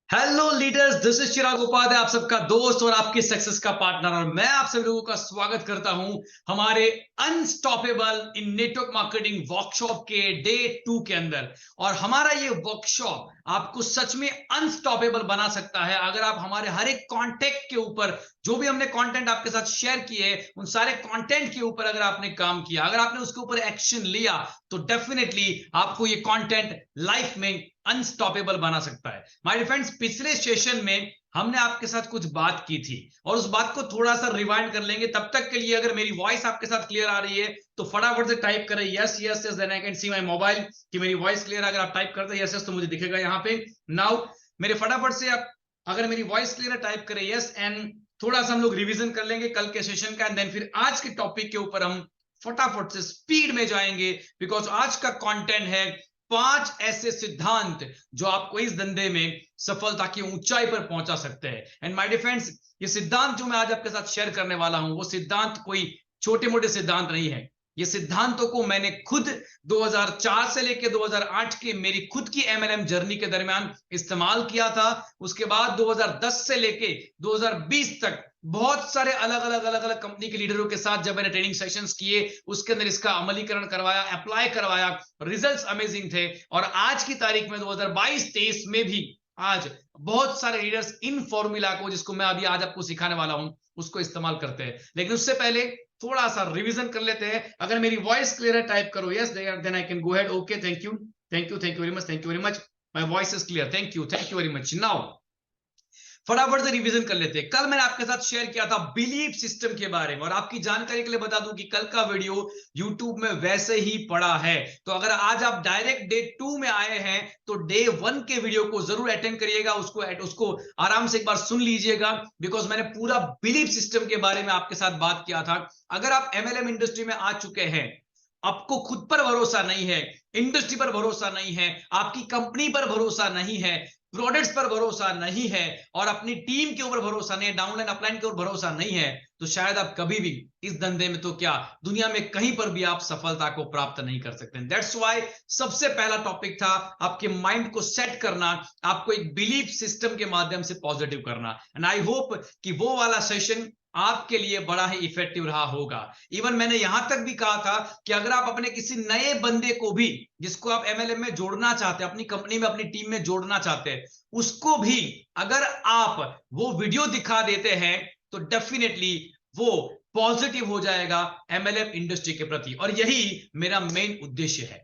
Hello leaders, this is चिराग उपाध्याय, आप सबका दोस्त और आपकी सक्सेस का पार्टनर। और मैं आप सभी लोगों का स्वागत करता हूं हमारे अनस्टॉपेबल इन नेटवर्क मार्केटिंग वर्कशॉप के डे 2 के अंदर। और हमारा ये वर्कशॉप आपको सच में अनस्टॉपेबल बना सकता है अगर आप हमारे हर एक कॉन्टेक्ट के ऊपर, जो भी हमने कंटेंट आपके साथ शेयर किए, उन सारे कंटेंट के ऊपर अगर आपने काम किया, अगर आपने उसके ऊपर एक्शन लिया, तो डेफिनेटली आपको ये कंटेंट लाइफ में अनस्टॉपेबल बना सकता है। माय फ्रेंड्स, पिछले सेशन में हमने आपके साथ कुछ बात की थी और उस बात को थोड़ा सा रिवाइंड कर लेंगे। तब तक के लिए अगर मेरी वॉइस आपके साथ क्लियर आ रही है तो फटाफट से टाइप करें yes yes yes, then I can see my mobile कि मेरी वॉइस क्लियर। अगर आप टाइप करते हैं यस यस तो मुझे दिखेगा यहाँ पे। नाउ मेरे फटाफट से आप अगर मेरी वॉइस क्लियर है टाइप करें यस। एंड थोड़ा सा हम लोग रिवीजन कर लेंगे कल के सेशन का, एंड देन फिर आज के टॉपिक के ऊपर हम फटाफट से स्पीड में जाएंगे। बिकॉज आज का कंटेंट है 5 ऐसे सिद्धांत जो आपको इस धंधे में सफलता की ऊंचाई पर पहुंचा सकते हैं। एंड माय डियर फ्रेंड्स, ये सिद्धांत जो मैं आज आपके साथ शेयर करने वाला हूं, वो सिद्धांत कोई छोटे मोटे सिद्धांत नहीं है। ये सिद्धांतों को मैंने खुद 2004 से लेकर 2008 के मेरी खुद की एमएलएम जर्नी के दरमियान इस्तेमाल किया था। उसके बाद 2010 से लेके 2020 तक बहुत सारे अलग अलग कंपनी के लीडरों के साथ जब मैंने ट्रेनिंग सेशंस किए, उसके अंदर इसका अमलीकरण करवाया, अप्लाई करवाया, रिजल्ट्स अमेजिंग थे। और आज की तारीख में 2022-23 में भी आज बहुत सारे लीडर्स इन फॉर्मूला को, जिसको मैं अभी आज आपको सिखाने वाला हूं, उसको इस्तेमाल करते हैं। लेकिन उससे पहले थोड़ा सा रिवीजन कर लेते हैं। अगर मेरी वॉइस क्लियर है टाइप करो yes, then I can go head. Okay, thank you thank you thank you very much, thank you very much. My voice is clear, thank you very much. Now फटाफट से revision कर लेते हैं। कल मैंने आपके साथ शेयर किया था बिलीफ सिस्टम के बारे में, और आपकी जानकारी के लिए बता दूं कि कल का वीडियो YouTube में वैसे ही पड़ा है। तो अगर आज आप डायरेक्ट डे 2 में आए हैं तो डे 1 के वीडियो को जरूर अटेंड करिएगा, उसको आराम से एक बार सुन लीजिएगा। बिकॉज मैंने पूरा बिलीफ सिस्टम के बारे में आपके साथ बात किया था। अगर आप MLM इंडस्ट्री में आ चुके हैं, आपको खुद पर भरोसा नहीं है, इंडस्ट्री पर भरोसा नहीं है, आपकी कंपनी पर भरोसा नहीं है, प्रोडक्ट्स पर भरोसा नहीं है, और अपनी टीम के ऊपर भरोसा नहीं है, डाउनलाइन अपलाइन के ऊपर भरोसा नहीं है, तो शायद आप कभी भी इस धंधे में, तो क्या दुनिया में कहीं पर भी आप सफलता को प्राप्त नहीं कर सकते। दैट्स व्हाई सबसे पहला टॉपिक था आपके माइंड को सेट करना, आपको एक बिलीफ सिस्टम के माध्यम से पॉजिटिव करना। एंड आई होप कि वो वाला सेशन आपके लिए बड़ा ही इफेक्टिव रहा होगा। इवन मैंने यहां तक भी कहा था कि अगर आप अपने किसी नए बंदे को भी, जिसको आप MLM में जोड़ना चाहते हैं, अपनी कंपनी में अपनी टीम में जोड़ना चाहते हैं, उसको भी अगर आप वो वीडियो दिखा देते हैं तो डेफिनेटली वो पॉजिटिव हो जाएगा MLM इंडस्ट्री के प्रति। और यही मेरा मेन उद्देश्य है।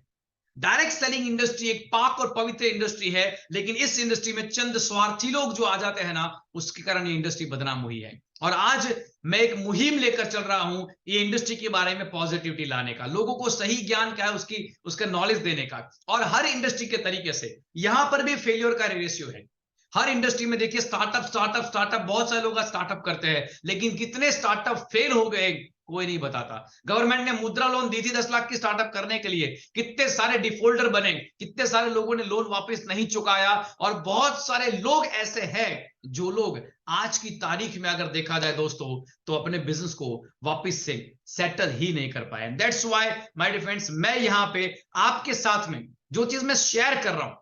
डायरेक्ट सेलिंग इंडस्ट्री एक पाक और पवित्र इंडस्ट्री है, लेकिन इस इंडस्ट्री में चंद स्वार्थी लोग जो आ जाते हैं ना, उसके कारण ये इंडस्ट्री बदनाम हुई है। और आज मैं एक मुहिम लेकर चल रहा हूं ये इंडस्ट्री के बारे में पॉजिटिविटी लाने का, लोगों को सही ज्ञान क्या है उसका नॉलेज देने का। और हर इंडस्ट्री के तरीके से यहां पर भी फेलियर का रेशियो है। हर इंडस्ट्री में देखिए स्टार्टअप बहुत सारे लोग स्टार्टअप करते हैं, लेकिन कितने स्टार्टअप फेल हो गए कोई नहीं बताता। गवर्नमेंट ने मुद्रा लोन दी थी 10 लाख की स्टार्टअप करने के लिए, कितने सारे डिफॉल्टर बने, कितने सारे लोगों ने लोन वापस नहीं चुकाया। और बहुत सारे लोग ऐसे हैं जो लोग आज की तारीख में अगर देखा जाए दोस्तों, तो अपने बिजनेस को वापस से सेटल ही नहीं कर पाए। That's why my dear friends, मैं यहां पे आपके साथ में जो चीज मैं शेयर कर रहा हूं,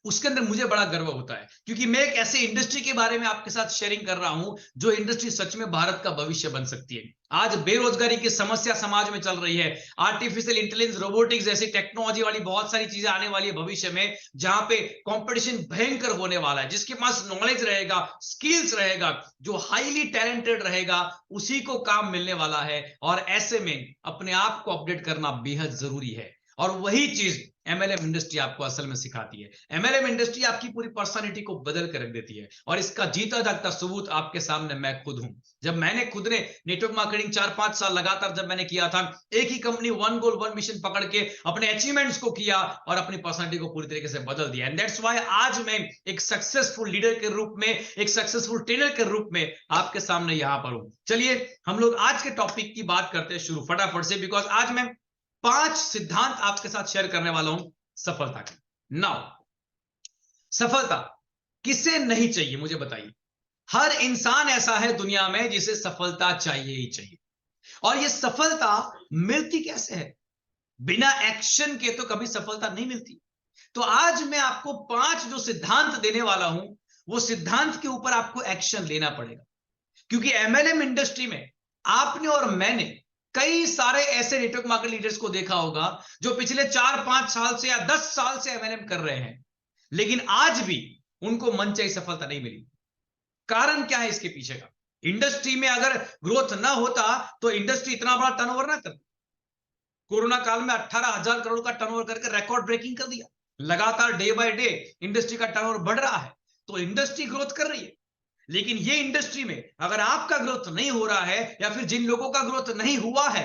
उसके अंदर मुझे बड़ा गर्व होता है, क्योंकि मैं एक ऐसे इंडस्ट्री के बारे में आपके साथ शेयरिंग कर रहा हूं जो इंडस्ट्री सच में भारत का भविष्य बन सकती है। आज बेरोजगारी की समस्या समाज में चल रही है, आर्टिफिशियल इंटेलिजेंस, रोबोटिक्स जैसी टेक्नोलॉजी वाली बहुत सारी चीजें आने वाली है भविष्य में, जहां पे कंपटीशन भयंकर होने वाला है। जिसके पास नॉलेज रहेगा, स्किल्स रहेगा, जो हाईली टैलेंटेड रहेगा, उसी को काम मिलने वाला है। और ऐसे में अपने आप को अपडेट करना बेहद जरूरी है। और वही चीज MLM इंडस्ट्री आपको असल में सिखाती है। MLM इंडस्ट्री आपकी पूरी पर्सनालिटी को बदल कर रख देती है, और इसका जीता जागता सबूत आपके सामने मैं खुद हूं। जब मैंने खुद ने नेटवर्क मार्केटिंग 4-5 साल लगातार जब मैंने किया था, एक ही company, one goal one mission पकड़ के अपने अचीवमेंट्स को किया और अपनी पर्सनालिटी को पूरी तरीके से बदल दिया। एंड दैट्स व्हाई आज मैं एक सक्सेसफुल लीडर के रूप में, एक सक्सेसफुल ट्रेनर के रूप में आपके सामने यहां पर हूं। चलिए हम लोग आज के टॉपिक की बात करते हैं शुरू फटाफट से, बिकॉज आज मैं 5 सिद्धांत आपके साथ शेयर करने वाला हूं सफलता के। नाउ सफलता किसे नहीं चाहिए मुझे बताइए। हर इंसान ऐसा है दुनिया में जिसे सफलता चाहिए ही चाहिए। और ये सफलता मिलती कैसे है? बिना एक्शन के तो कभी सफलता नहीं मिलती। तो आज मैं आपको 5 जो सिद्धांत देने वाला हूं, वो सिद्धांत के ऊपर आपको एक्शन लेना पड़ेगा। क्योंकि एमएलएम इंडस्ट्री में आपने और मैंने कई सारे ऐसे नेटवर्क मार्केट लीडर्स को देखा होगा जो पिछले 4-5 साल से या 10 साल से एमएलएम कर रहे हैं, लेकिन आज भी उनको मनचाही सफलता नहीं मिली। कारण क्या है इसके पीछे का? इंडस्ट्री में अगर ग्रोथ ना होता तो इंडस्ट्री इतना बड़ा टर्नओवर ना करती। कोरोना काल में 18,000 करोड़ का टर्नओवर करके रिकॉर्ड ब्रेकिंग कर दिया। लगातार डे बाय डे इंडस्ट्री का टर्नओवर बढ़ रहा है, तो इंडस्ट्री ग्रोथ कर रही है। लेकिन ये इंडस्ट्री में अगर आपका ग्रोथ नहीं हो रहा है या फिर जिन लोगों का ग्रोथ नहीं हुआ है,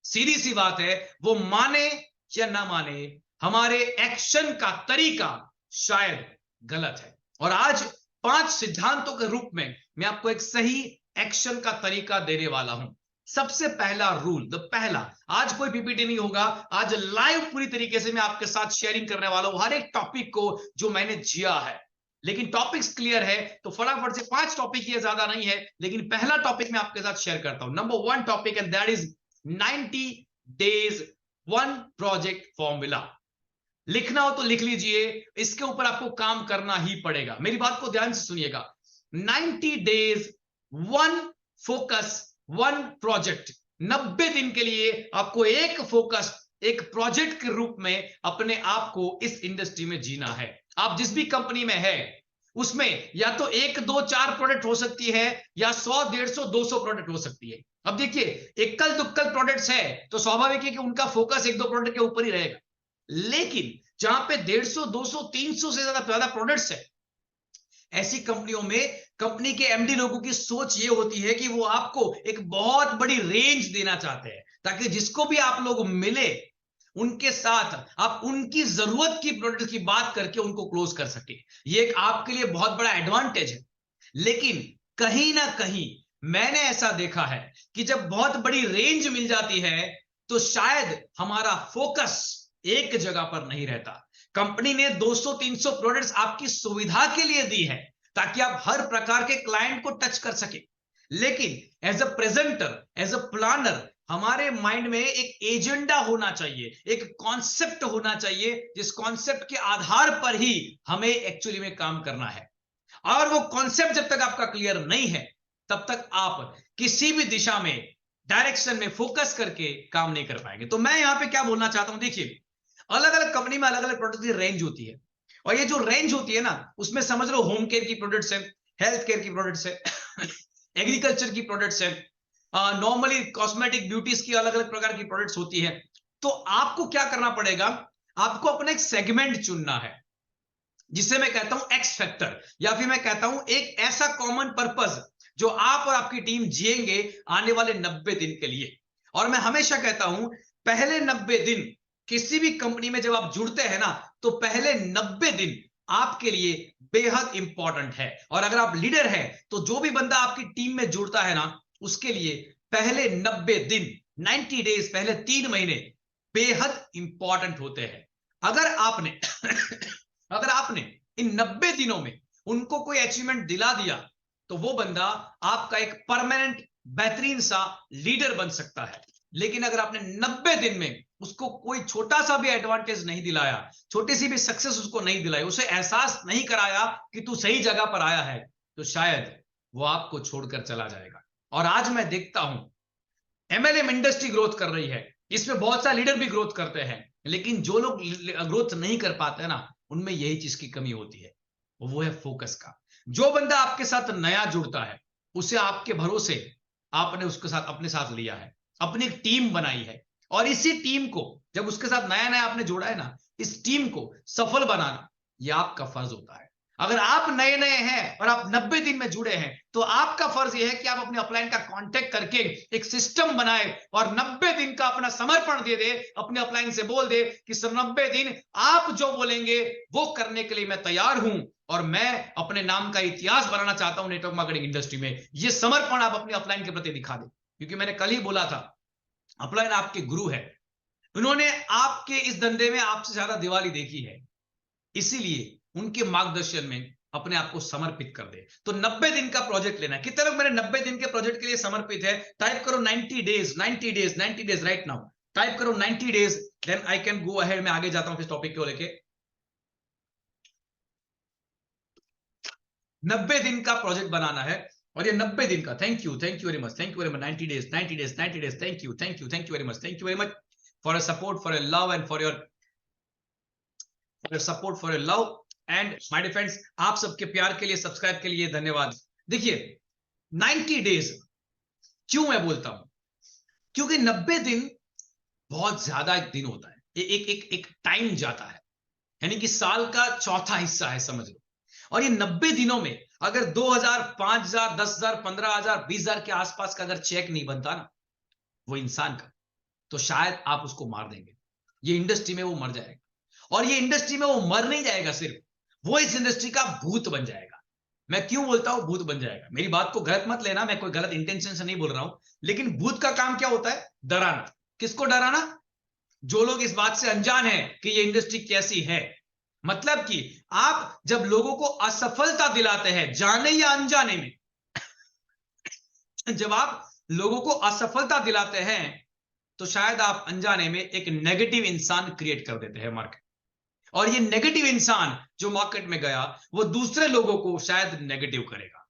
सीधी सी बात है, वो माने या ना माने, हमारे एक्शन का तरीका शायद गलत है। और आज 5 सिद्धांतों के रूप में मैं आपको एक सही एक्शन का तरीका देने वाला हूं। सबसे पहला रूल, पहला, आज कोई पीपीटी नहीं होगा, आज लाइव पूरी तरीके से मैं आपके साथ शेयरिंग करने वाला हूं हर एक टॉपिक को जो मैंने जिया है। लेकिन टॉपिक्स क्लियर है तो फटाफट से 5 टॉपिक, ये ज्यादा नहीं है, लेकिन पहला टॉपिक मैं आपके साथ शेयर करता हूं। Number 1 topic and that is 90 days 1 project formula. लिखना हो तो लिख लीजिए, इसके ऊपर आपको काम करना ही पड़ेगा। मेरी बात को ध्यान से सुनिएगा। 90 डेज 1 फोकस 1 प्रोजेक्ट। 90 दिन के लिए आपको एक फोकस, एक प्रोजेक्ट के रूप में अपने आप को इस इंडस्ट्री में जीना है। आप जिस भी कंपनी में है उसमें या तो 1, 2, 4 प्रोडक्ट हो सकती है या 100, 150, 200 प्रोडक्ट हो सकती है। अब देखिए, इक्कल दुक्कल प्रोडक्ट्स है तो स्वाभाविक है कि उनका फोकस 1-2 प्रोडक्ट के ऊपर ही रहेगा। लेकिन जहां पे 150, 200, 300 से ज्यादा प्रोडक्ट्स है, ऐसी कंपनियों में कंपनी के एमडी लोगों की सोच ये होती है कि वो आपको एक बहुत बड़ी रेंज देना चाहते हैं, ताकि जिसको भी आप लोग मिले उनके साथ आप उनकी जरूरत की प्रोडक्ट की बात करके उनको क्लोज कर सके। ये एक आपके लिए बहुत बड़ा एडवांटेज है। लेकिन कहीं ना कहीं मैंने ऐसा देखा है कि जब बहुत बड़ी रेंज मिल जाती है तो शायद हमारा फोकस एक जगह पर नहीं रहता। कंपनी ने 200-300 प्रोडक्ट्स आपकी सुविधा के लिए दी है ताकि आप हर प्रकार के क्लाइंट को टच कर सके। लेकिन as a presenter, as a planner, हमारे माइंड में एक एजेंडा होना चाहिए, एक कॉन्सेप्ट होना चाहिए, जिस कॉन्सेप्ट के आधार पर ही हमें एक्चुअली में काम करना है। और वो कॉन्सेप्ट जब तक आपका क्लियर नहीं है तब तक आप किसी भी दिशा में, डायरेक्शन में फोकस करके काम नहीं कर पाएंगे। तो मैं यहां पे क्या बोलना चाहता हूं, देखिए, अलग अलग कंपनी में अलग अलग प्रोडक्ट की रेंज होती है, और ये जो रेंज होती है ना, उसमें समझ लो होम केयर की प्रोडक्ट्स है, हेल्थ केयर की प्रोडक्ट्स है, एग्रीकल्चर की प्रोडक्ट्स है, नॉर्मली कॉस्मेटिक ब्यूटीज की अलग अलग प्रकार की प्रोडक्ट्स होती है। तो आपको क्या करना पड़ेगा, आपको अपना एक सेगमेंट चुनना है, जिसे मैं कहता हूं एक्स फैक्टर, या फिर मैं कहता हूं एक ऐसा कॉमन पर्पस जो आप और आपकी टीम जिएंगे आने वाले 90 दिन के लिए। और मैं हमेशा कहता हूं, पहले 90 दिन किसी भी कंपनी में जब आप जुड़ते हैं ना, तो पहले 90 दिन आपके लिए बेहद इंपॉर्टेंट है। और अगर आप लीडर हैं तो जो भी बंदा आपकी टीम में जुड़ता है ना, उसके लिए पहले 90 दिन, 90 डेज, पहले 3 महीने बेहद इंपॉर्टेंट होते हैं। अगर आपने अगर आपने इन 90 दिनों में उनको कोई अचीवमेंट दिला दिया तो वो बंदा आपका एक परमानेंट बेहतरीन सा लीडर बन सकता है। लेकिन अगर आपने 90 दिन में उसको कोई छोटा सा भी एडवांटेज नहीं दिलाया, छोटी सी भी सक्सेस उसको नहीं दिलाई, उसे एहसास नहीं कराया कि तू सही जगह पर आया है, तो शायद वो आपको छोड़कर चला जाएगा। और आज मैं देखता हूं एमएलएम इंडस्ट्री ग्रोथ कर रही है, इसमें बहुत सारे लीडर भी ग्रोथ करते हैं, लेकिन जो लोग ग्रोथ नहीं कर पाते ना, उनमें यही चीज की कमी होती है, वो है फोकस का। जो बंदा आपके साथ नया जुड़ता है, उसे आपके भरोसे आपने उसके साथ अपने साथ लिया है, अपनी एक टीम बनाई है, और इसी टीम को जब उसके साथ नया नया आपने जोड़ा है ना, इस टीम को सफल बनाना यह आपका फर्ज होता है। अगर आप नए नए हैं और आप 90 दिन में जुड़े हैं, तो आपका फर्ज यह है कि आप अपने अपलाइन का कांटेक्ट करके एक सिस्टम बनाए और 90 दिन का अपना समर्पण दे दे, अपने अपलाइन से बोल दे कि सर 90 दिन आप जो बोलेंगे वो करने के लिए मैं तैयार हूं, और मैं अपने नाम का इतिहास बनाना चाहता हूं नेटवर्क मार्केटिंग इंडस्ट्री में। ये समर्पण आप अपने अपलाइन के प्रति दिखा दे, क्योंकि मैंने कल ही बोला था, अपलाइन आपके गुरु है, उन्होंने आपके इस धंधे में आपसे ज्यादा दिवाली देखी है, इसीलिए उनके मार्गदर्शन में अपने आप को समर्पित कर दे। तो 90 दिन का प्रोजेक्ट लेना है। कितने लोग मेरे 90 दिन के प्रोजेक्ट के लिए समर्पित है? टाइप करो 90 days, 90 days, 90 days right now. Type करो 90 days, then I can go ahead. मैं आगे जाता हूं इस टॉपिक को लेके। 90 दिन का प्रोजेक्ट बनाना है और ये 90 दिन का, thank you very much, thank you very much, 90 days, thank you very much, thank you very much for your support, for your love and for your support, for your love and my dear friends, आप सबके प्यार के लिए, subscribe के लिए धन्यवाद। देखिए 90 days क्यों मैं बोलता हूं, क्योंकि 90 दिन बहुत ज्यादा एक दिन होता है, एक टाइम जाता है, यानी कि साल का चौथा हिस्सा है समझ लो। और ये 90 दिनों में अगर 2000, 5000, 10,000, 15,000, 20,000 के आसपास का अगर चेक नहीं बनता ना वो इंसान का, तो शायद आप उसको मार देंगे। ये इंडस्ट्री में वो मर जाएगा, और ये इंडस्ट्री में वो मर नहीं जाएगा, सिर्फ वो इस इंडस्ट्री का भूत बन जाएगा। मैं क्यों बोलता हूं भूत बन जाएगा, मेरी बात को गलत मत लेना, मैं कोई गलत इंटेंशन से नहीं बोल रहा हूं, लेकिन भूत का काम क्या होता है? डराना। किसको डराना? जो लोग इस बात से अनजान है कि ये इंडस्ट्री कैसी है। मतलब कि आप जब लोगों को असफलता दिलाते हैं, जाने या अनजाने में, जब आप लोगों को असफलता दिलाते हैं तो शायद आप अनजाने में एक नेगेटिव इंसान क्रिएट कर देते हैं मार्केट, और ये नेगेटिव इंसान जो मार्केट में गया वो दूसरे लोगों को शायद नेगेटिव करेगा,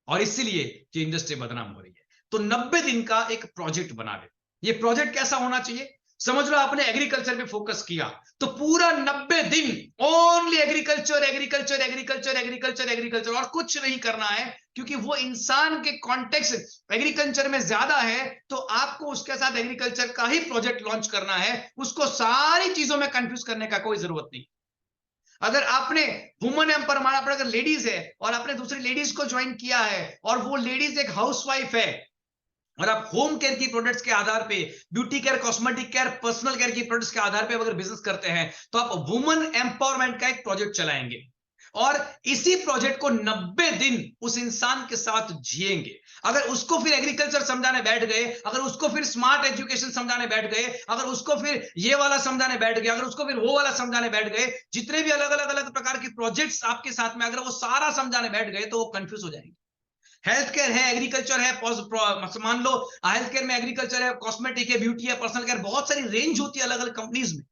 और इसीलिए ये इंडस्ट्री बदनाम हो रही है। तो 90 दिन का एक प्रोजेक्ट बना ले। ये प्रोजेक्ट कैसा होना चाहिए? समझ लो आपने एग्रीकल्चर पे फोकस किया तो पूरा 90 दिन only agriculture agriculture agriculture agriculture agriculture, और कुछ नहीं करना है, क्योंकि वो इंसान के कॉन्टेक्स्ट एग्रीकल्चर में ज्यादा है, तो आपको उसके साथ एग्रीकल्चर का ही प्रोजेक्ट लॉन्च करना है, उसको सारी चीजों में कंफ्यूज करने का कोई जरूरत नहीं। अगर आपने वुमन एम्पावरमेंट पर अगर लेडीज है और आपने दूसरी लेडीज को ज्वाइन किया है और वो लेडीज एक हाउसवाइफ है, और आप होम केयर की प्रोडक्ट्स के आधार पे, beauty care, cosmetic care, personal care की प्रोडक्ट्स के आधार पे अगर बिजनेस करते हैं, तो आप वुमन एम्पावरमेंट का एक प्रोजेक्ट चलाएंगे और इसी प्रोजेक्ट को 90 दिन उस इंसान के साथ जिएंगे। अगर उसको फिर एग्रीकल्चर समझाने बैठ गए, अगर उसको फिर स्मार्ट एजुकेशन समझाने बैठ गए, अगर उसको फिर ये वाला समझाने बैठ गए, अगर उसको फिर वो वाला समझाने बैठ गए, जितने भी अलग अलग अलग प्रकार के प्रोजेक्ट्स आपके साथ में अगर वो सारा समझाने बैठ गए, तो वो कंफ्यूज हो जाएंगे। हेल्थ केयर है, एग्रीकल्चर है, मान लो हेल्थ केयर में एग्रीकल्चर है, कॉस्मेटिक है, ब्यूटी है, पर्सनल केयर, बहुत सारी रेंज होती है अलग अलग कंपनीज में,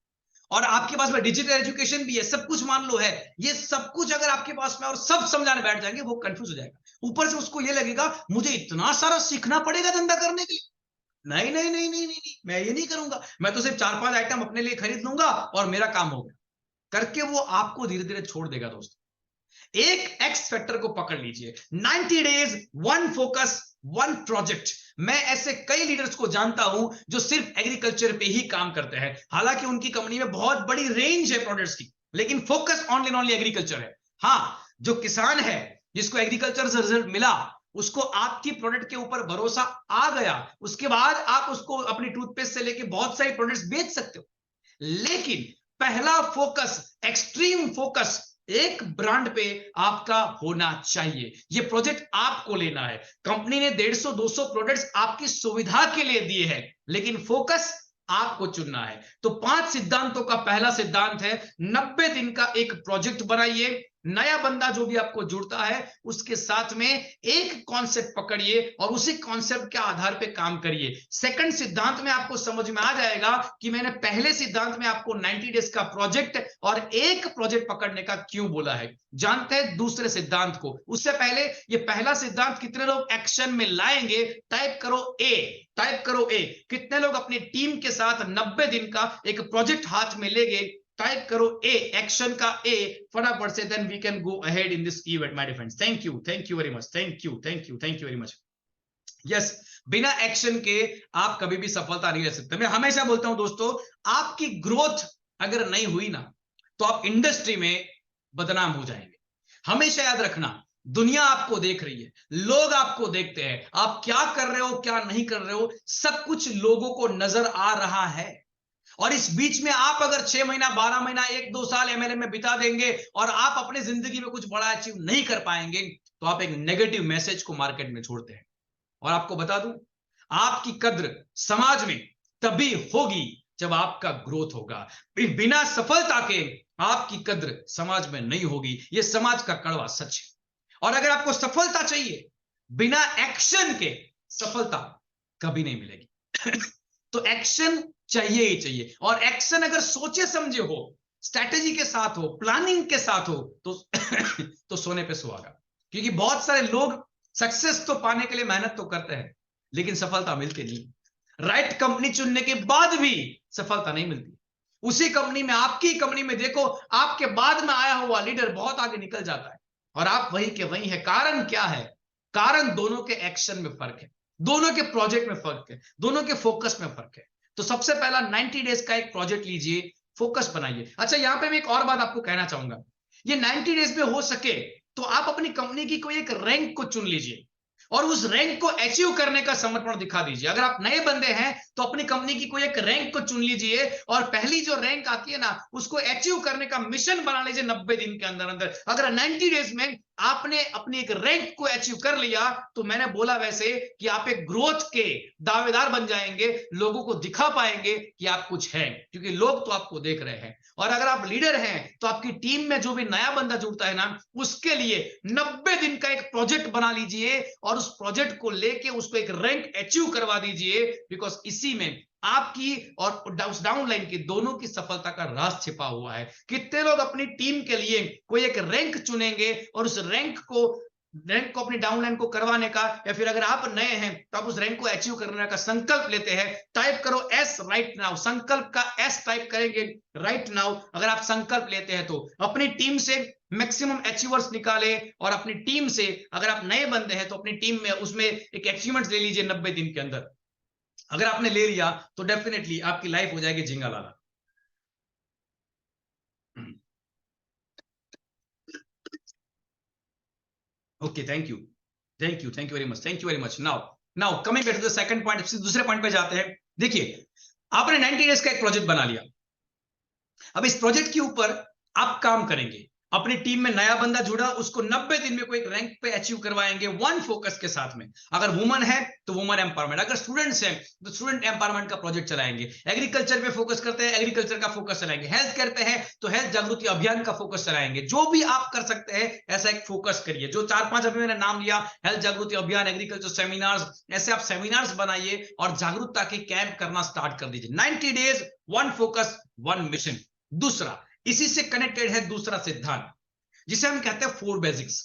और आपके पास में डिजिटल एजुकेशन भी है, सब कुछ मान लो है, ये सब कुछ अगर आपके पास में और सब समझाने बैठ जाएंगे, वो कंफ्यूज हो जाएगा। ऊपर से उसको ये लगेगा मुझे इतना सारा सीखना पड़ेगा धंधा करने के लिए, नहीं नहीं नहीं नहीं नहीं, मैं ये नहीं करूंगा, मैं तो सिर्फ 4-5 आइटम अपने लिए खरीद लूंगा और मेरा काम हो गया, करके वो आपको धीरे धीरे छोड़ देगा। दोस्तों एक एक्स फैक्टर को पकड़ लीजिए, 90 days, one focus, one project. मैं ऐसे कई लीडर्स को जानता हूं जो सिर्फ एग्रीकल्चर पे ही काम करते हैं, हालांकि उनकी कंपनी में बहुत बड़ी रेंज है प्रोडक्ट्स की, लेकिन फोकस ओनली एग्रीकल्चर है। हाँ, जो किसान है जिसको एग्रीकल्चर से रिजल्ट मिला, उसको आपकी प्रोडक्ट के ऊपर भरोसा आ गया, उसके बाद आप उसको अपनी टूथपेस्ट से लेके बहुत सारी प्रोडक्ट्स बेच सकते हो, लेकिन पहला फोकस, एक्सट्रीम फोकस एक ब्रांड पे आपका होना चाहिए। ये प्रोजेक्ट आपको लेना है। कंपनी ने 150-200 प्रोडक्ट्स आपकी सुविधा के लिए दिए हैं, लेकिन फोकस आपको चुनना है। तो 5 सिद्धांतों का पहला सिद्धांत है 90 दिन का एक प्रोजेक्ट बनाइए। नया बंदा जो भी आपको जुड़ता है उसके साथ में एक कॉन्सेप्ट पकड़िए और उसी कॉन्सेप्ट के आधार पे काम करिए। सेकंड सिद्धांत में आपको समझ में आ जाएगा कि मैंने पहले सिद्धांत में आपको 90 डेज का प्रोजेक्ट और एक प्रोजेक्ट पकड़ने का क्यों बोला है। जानते हैं दूसरे सिद्धांत को, उससे पहले ये पहला सिद्धांत कितने लोग एक्शन में लाएंगे? टाइप करो ए, टाइप करो ए। कितने लोग अपनी टीम के साथ 90 दिन का एक प्रोजेक्ट हाथ में लेंगे? टाइप करो ए, एक्शन का ए फटाफट से, then we can go ahead in this event my dear friends. Thank you very much, thank you very much. Yes, बिना एक्शन के आप कभी भी सफलता नहीं ले सकते। मैं हमेशा बोलता हूं दोस्तों, आपकी ग्रोथ अगर नहीं हुई ना, तो आप इंडस्ट्री में बदनाम हो जाएंगे। हमेशा याद रखना, दुनिया आपको देख रही है, लोग आपको देखते हैं, आप क्या कर रहे हो क्या नहीं कर रहे हो, सब कुछ लोगों को नजर आ रहा है। और इस बीच में आप अगर 6 महीना, 12 महीना, 1-2 साल एमएलए में बिता देंगे और आप अपनी जिंदगी में कुछ बड़ा अचीव नहीं कर पाएंगे, तो आप एक नेगेटिव मैसेज को मार्केट में छोड़ते हैं। और आपको बता दूं, आपकी कद्र समाज में तभी होगी जब आपका ग्रोथ होगा। बिना सफलता के आपकी कद्र समाज में नहीं होगी, यह समाज का कड़वा सच है। और अगर आपको सफलता चाहिए, बिना एक्शन के सफलता कभी नहीं मिलेगी। तो एक्शन चाहिए ही चाहिए, और एक्शन अगर सोचे समझे हो, स्ट्रैटेजी के साथ हो, प्लानिंग के साथ हो, तो तो सोने पे सुहागा। क्योंकि बहुत सारे लोग सक्सेस तो पाने के लिए मेहनत तो करते हैं, लेकिन सफलता मिलती नहीं। राइट कंपनी चुनने के बाद भी सफलता नहीं मिलती। उसी कंपनी में, आपकी कंपनी में देखो, आपके बाद में आया हुआ लीडर बहुत आगे निकल जाता है और आप वही के वही है। कारण क्या है? कारण दोनों के एक्शन में फर्क है, दोनों के प्रोजेक्ट में फर्क है, दोनों के फोकस में फर्क है। तो सबसे पहला 90 डेज का एक प्रोजेक्ट लीजिए, फोकस बनाइए। अच्छा, यहां पे मैं एक और बात आपको कहना चाहूंगा, ये 90 डेज में हो सके तो आप अपनी कंपनी की कोई एक रैंक को चुन लीजिए और उस रैंक को अचीव करने का समर्पण दिखा दीजिए। अगर आप नए बंदे हैं तो अपनी कंपनी की कोई एक रैंक को चुन लीजिए और पहली जो रैंक आती है ना, उसको अचीव करने का मिशन बना लीजिए 90 दिन के अंदर अंदर। अगर 90 डेज में आपने अपनी एक रैंक को अचीव कर लिया तो मैंने बोला वैसे कि आप एक ग्रोथ के दावेदार बन जाएंगे, लोगों को दिखा पाएंगे कि आप कुछ हैं, क्योंकि लोग तो आपको देख रहे हैं। और अगर आप लीडर हैं तो आपकी टीम में जो भी नया बंदा जुड़ता है ना, उसके लिए 90 दिन का एक प्रोजेक्ट बना लीजिए और उस प्रोजेक्ट को लेके उसको एक रैंक अचीव करवा दीजिए। बिकॉज इसी में आपकी और उस डाउनलाइन की दोनों की सफलता का राज छिपा हुआ है। कितने लोग अपनी टीम के लिए कोई एक रैंक चुनेंगे और उस रैंक को अपनी डाउनलाइन को करवाने का, या फिर अगर आप नए हैं तो आप उस रैंक को अचीव करने का संकल्प लेते हैं। टाइप करो एस राइट नाउ, संकल्प का एस टाइप करेंगे राइट नाउ। अगर आप संकल्प लेते हैं तो अपनी टीम से मैक्सिमम अचीवर्स निकाले और अपनी टीम से, अगर आप नए बंदे हैं तो अपनी टीम में उसमें एक अचीवमेंट्स ले लीजिए 90 दिन के अंदर। अगर आपने ले लिया तो डेफिनेटली आपकी लाइफ हो जाएगी झिंगा लाला। Okay, thank you, thank you, thank you very much, thank you very much. Now coming back to the second point, दूसरे पॉइंट पे जाते हैं। देखिए, आपने 90 डेज का एक प्रोजेक्ट बना लिया। अब इस प्रोजेक्ट के ऊपर आप काम करेंगे। अपनी टीम में नया बंदा जुड़ा, उसको 90 दिन में कोई एक रैंक पे अचीव करवाएंगे वन फोकस के साथ में। अगर वुमन है तो वुमन एम्पावरमेंट, अगर स्टूडेंट्स हैं तो स्टूडेंट एम्पावरमेंट का प्रोजेक्ट चलाएंगे। एग्रीकल्चर पे फोकस करते हैं, एग्रीकल्चर का फोकस चलाएंगे। हेल्थ केयर पे है तो हेल्थ जागृति अभियान का फोकस चलाएंगे। जो भी आप कर सकते हैं ऐसा एक फोकस करिए। जो 4-5 अभी मैंने नाम लिया, हेल्थ जागृति अभियान, एग्रीकल्चर सेमिनार्स, ऐसे आप सेमिनार्स बनाइए और जागरूकता के कैंप करना स्टार्ट कर दीजिए। 90 days, one focus, one mission. दूसरा, इसी से कनेक्टेड है दूसरा सिद्धांत, जिसे हम कहते हैं 4 बेसिक्स।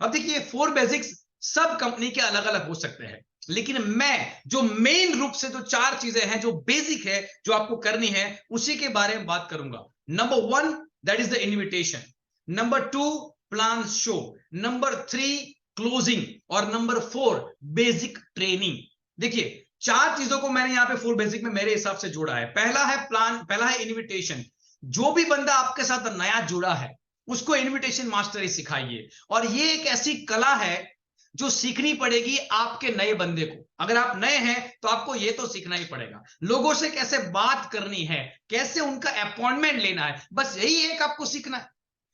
अब देखिए, 4 बेसिक्स सब कंपनी के अलग अलग हो सकते हैं, लेकिन मैं जो मेन रूप से जो 4 चीजें हैं जो बेसिक है, जो आपको करनी है, उसी के बारे में बात करूंगा। Number 1, that is the invitation. Number 2, plan show. Number 3, closing. और नंबर 4, बेसिक ट्रेनिंग। देखिए, 4 चीजों को मैंने यहां पे 4 बेसिक में मेरे हिसाब से जोड़ा है। पहला है प्लान, पहला है इन्विटेशन। जो भी बंदा आपके साथ नया जुड़ा है उसको इन्विटेशन मास्टरी सिखाइए। और ये एक ऐसी कला है जो सीखनी पड़ेगी आपके नए बंदे को। अगर आप नए हैं तो आपको ये तो सीखना ही पड़ेगा, लोगों से कैसे बात करनी है, कैसे उनका अपॉइंटमेंट लेना है, बस यही एक आपको सीखना है।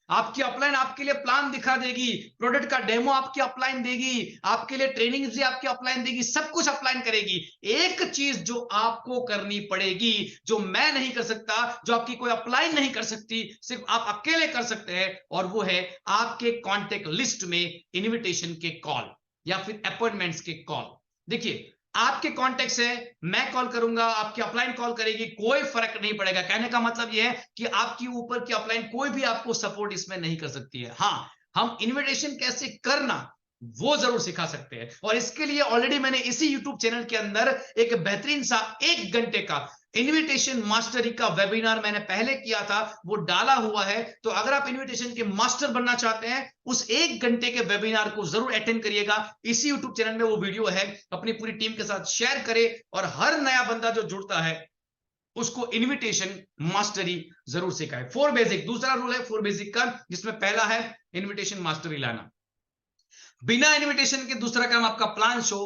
आपकी अपलाइन आपके लिए प्लान दिखा देगी, प्रोडक्ट का डेमो आपकी अपलाइन देगी, आपके लिए ट्रेनिंग भी आपकी अपलाइन देगी, सब कुछ अपलाइन करेगी। एक चीज जो आपको करनी पड़ेगी, जो मैं नहीं कर सकता, जो आपकी कोई अपलाइन नहीं कर सकती, सिर्फ आप अकेले कर सकते हैं, और वो है आपके कॉन्टेक्ट लिस्ट में इन्विटेशन के कॉल या फिर अपॉइंटमेंट्स के कॉल। देखिए, आपके कॉन्टेक्ट है, मैं कॉल करूंगा, आपकी अपलाइन कॉल करेगी, कोई फर्क नहीं पड़ेगा। कहने का मतलब यह है कि आपकी ऊपर की अपलाइन कोई भी आपको सपोर्ट इसमें नहीं कर सकती है। हाँ, हम इन्विटेशन कैसे करना वो जरूर सिखा सकते हैं, और इसके लिए ऑलरेडी मैंने इसी YouTube चैनल के अंदर एक बेहतरीन सा 1 घंटे का इन्विटेशन मास्टरी का वेबिनार मैंने पहले किया था, वो डाला हुआ है। तो अगर आप इन्विटेशन के मास्टर बनना चाहते हैं, उस 1 घंटे के वेबिनार को जरूर अटेंड करिएगा। इसी YouTube चैनल में वो वीडियो है, अपनी पूरी टीम के साथ शेयर करें, और हर नया बंदा जो जुड़ता है उसको इन्विटेशन मास्टरी जरूर सिखाए। 4 बेसिक, दूसरा रूल है 4 बेसिक का, जिसमें पहला है इन्विटेशन मास्टरी लाना। बिना इन्विटेशन के दूसरा काम आपका प्लान शो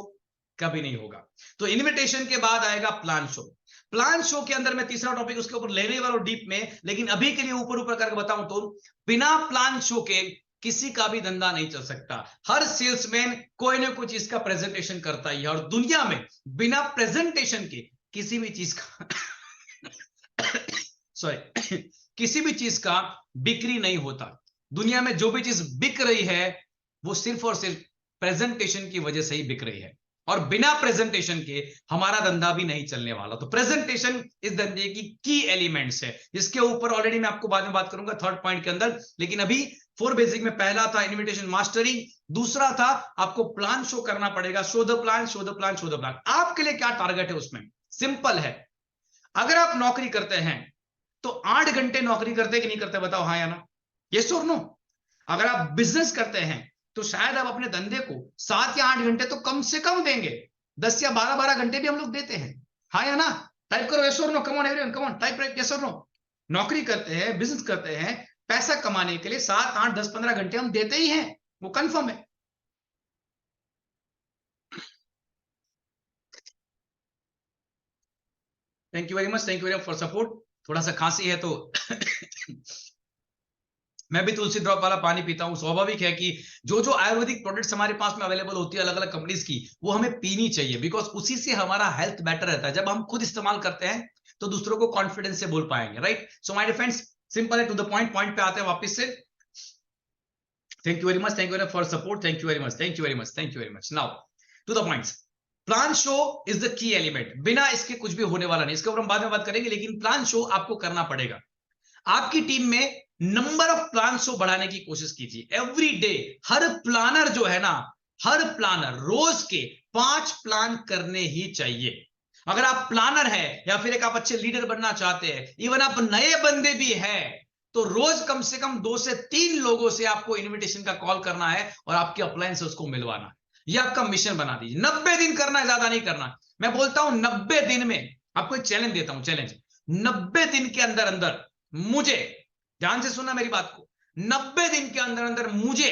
कभी नहीं होगा। तो इन्विटेशन के बाद आएगा प्लान शो। प्लान शो के अंदर मैं तीसरा टॉपिक उसके ऊपर लेने वाला हूं डीप में, लेकिन अभी के लिए ऊपर ऊपर करके बताऊं तो बिना प्लान शो के किसी का भी धंधा नहीं चल सकता। हर सेल्समैन कोई ना कोई चीज का प्रेजेंटेशन करता ही है, और दुनिया में बिना प्रेजेंटेशन के किसी भी चीज का सॉरी किसी भी चीज का बिक्री नहीं होता। दुनिया में जो भी चीज बिक रही है वो सिर्फ और सिर्फ प्रेजेंटेशन की वजह से ही बिक रही है, और बिना प्रेजेंटेशन के हमारा धंधा भी नहीं चलने वाला। तो प्रेजेंटेशन इस धंधे की एलिमेंट्स है, जिसके ऊपर ऑलरेडी मैं आपको बाद में बात करूंगा 3rd पॉइंट के अंदर। लेकिन अभी 4 बेसिक में पहला था इन्विटेशन मास्टरी, दूसरा था आपको प्लान शो करना पड़ेगा, show the plan, show the plan, show the plan. आपके लिए क्या टारगेट है उसमें? सिंपल है, अगर आप नौकरी करते हैं तो 8 घंटे नौकरी करते कि नहीं करते, बताओ हाँ या ना, यस और नो। अगर आप बिजनेस करते हैं तो शायद आप अपने धंधे को 7 या 8 घंटे तो कम से कम देंगे, 10 या 12 घंटे भी हम लोग देते हैं, हाँ या ना? टाइप करो यस और no, come on everyone, come on type yes और नो। नौकरी करते हैं, बिजनेस करते हैं, पैसा कमाने के लिए 7 8 10 15 घंटे हम देते ही हैं, वो कंफर्म है। Thank you very much, thank you very much for support. थोड़ा सा खांसी है तो मैं भी तुलसी ड्रॉप वाला पानी पीता हूं। स्वाभाविक है कि जो जो आयुर्वेदिक प्रोडक्ट्स हमारे पास में अवेलेबल होती है अलग अलग कंपनीज की, वो हमें पीनी चाहिए, बिकॉज उसी से हमारा हेल्थ बेटर रहता है। जब हम खुद इस्तेमाल करते हैं तो दूसरों को कॉन्फिडेंस से बोल पाएंगे, right? So my dear friends, simple है, टू द पॉइंट, पॉइंट पे आते हैं वापस से। Thank you very much, thank you for support, thank you very much, thank you very much, thank you very much. Now to the points. Plan show is the key element, बिना इसके कुछ भी होने वाला नहीं। इसके ऊपर हम बाद में बात करेंगे, लेकिन प्लान शो आपको करना पड़ेगा। आपकी टीम में नंबर ऑफ प्लान शो बढ़ाने की कोशिश कीजिए एवरी डे। हर प्लानर जो है ना, हर प्लानर रोज के 5 प्लान करने ही चाहिए। अगर आप प्लानर है या फिर एक आप अच्छे लीडर बनना चाहते हैं, इवन आप नए बंदे भी हैं, तो रोज कम से कम 2 से 3 लोगों से आपको इनविटेशन का कॉल करना है और आपके अपलाइन से उसको मिलवाना है। ये आपका मिशन बना दीजिए। 90 दिन करना है, ज्यादा नहीं करना। मैं बोलता हूं 90 दिन में आपको एक चैलेंज देता हूं, चैलेंज 90 दिन के अंदर अंदर मुझे, ध्यान से सुनना मेरी बात को, 90 दिन के अंदर अंदर मुझे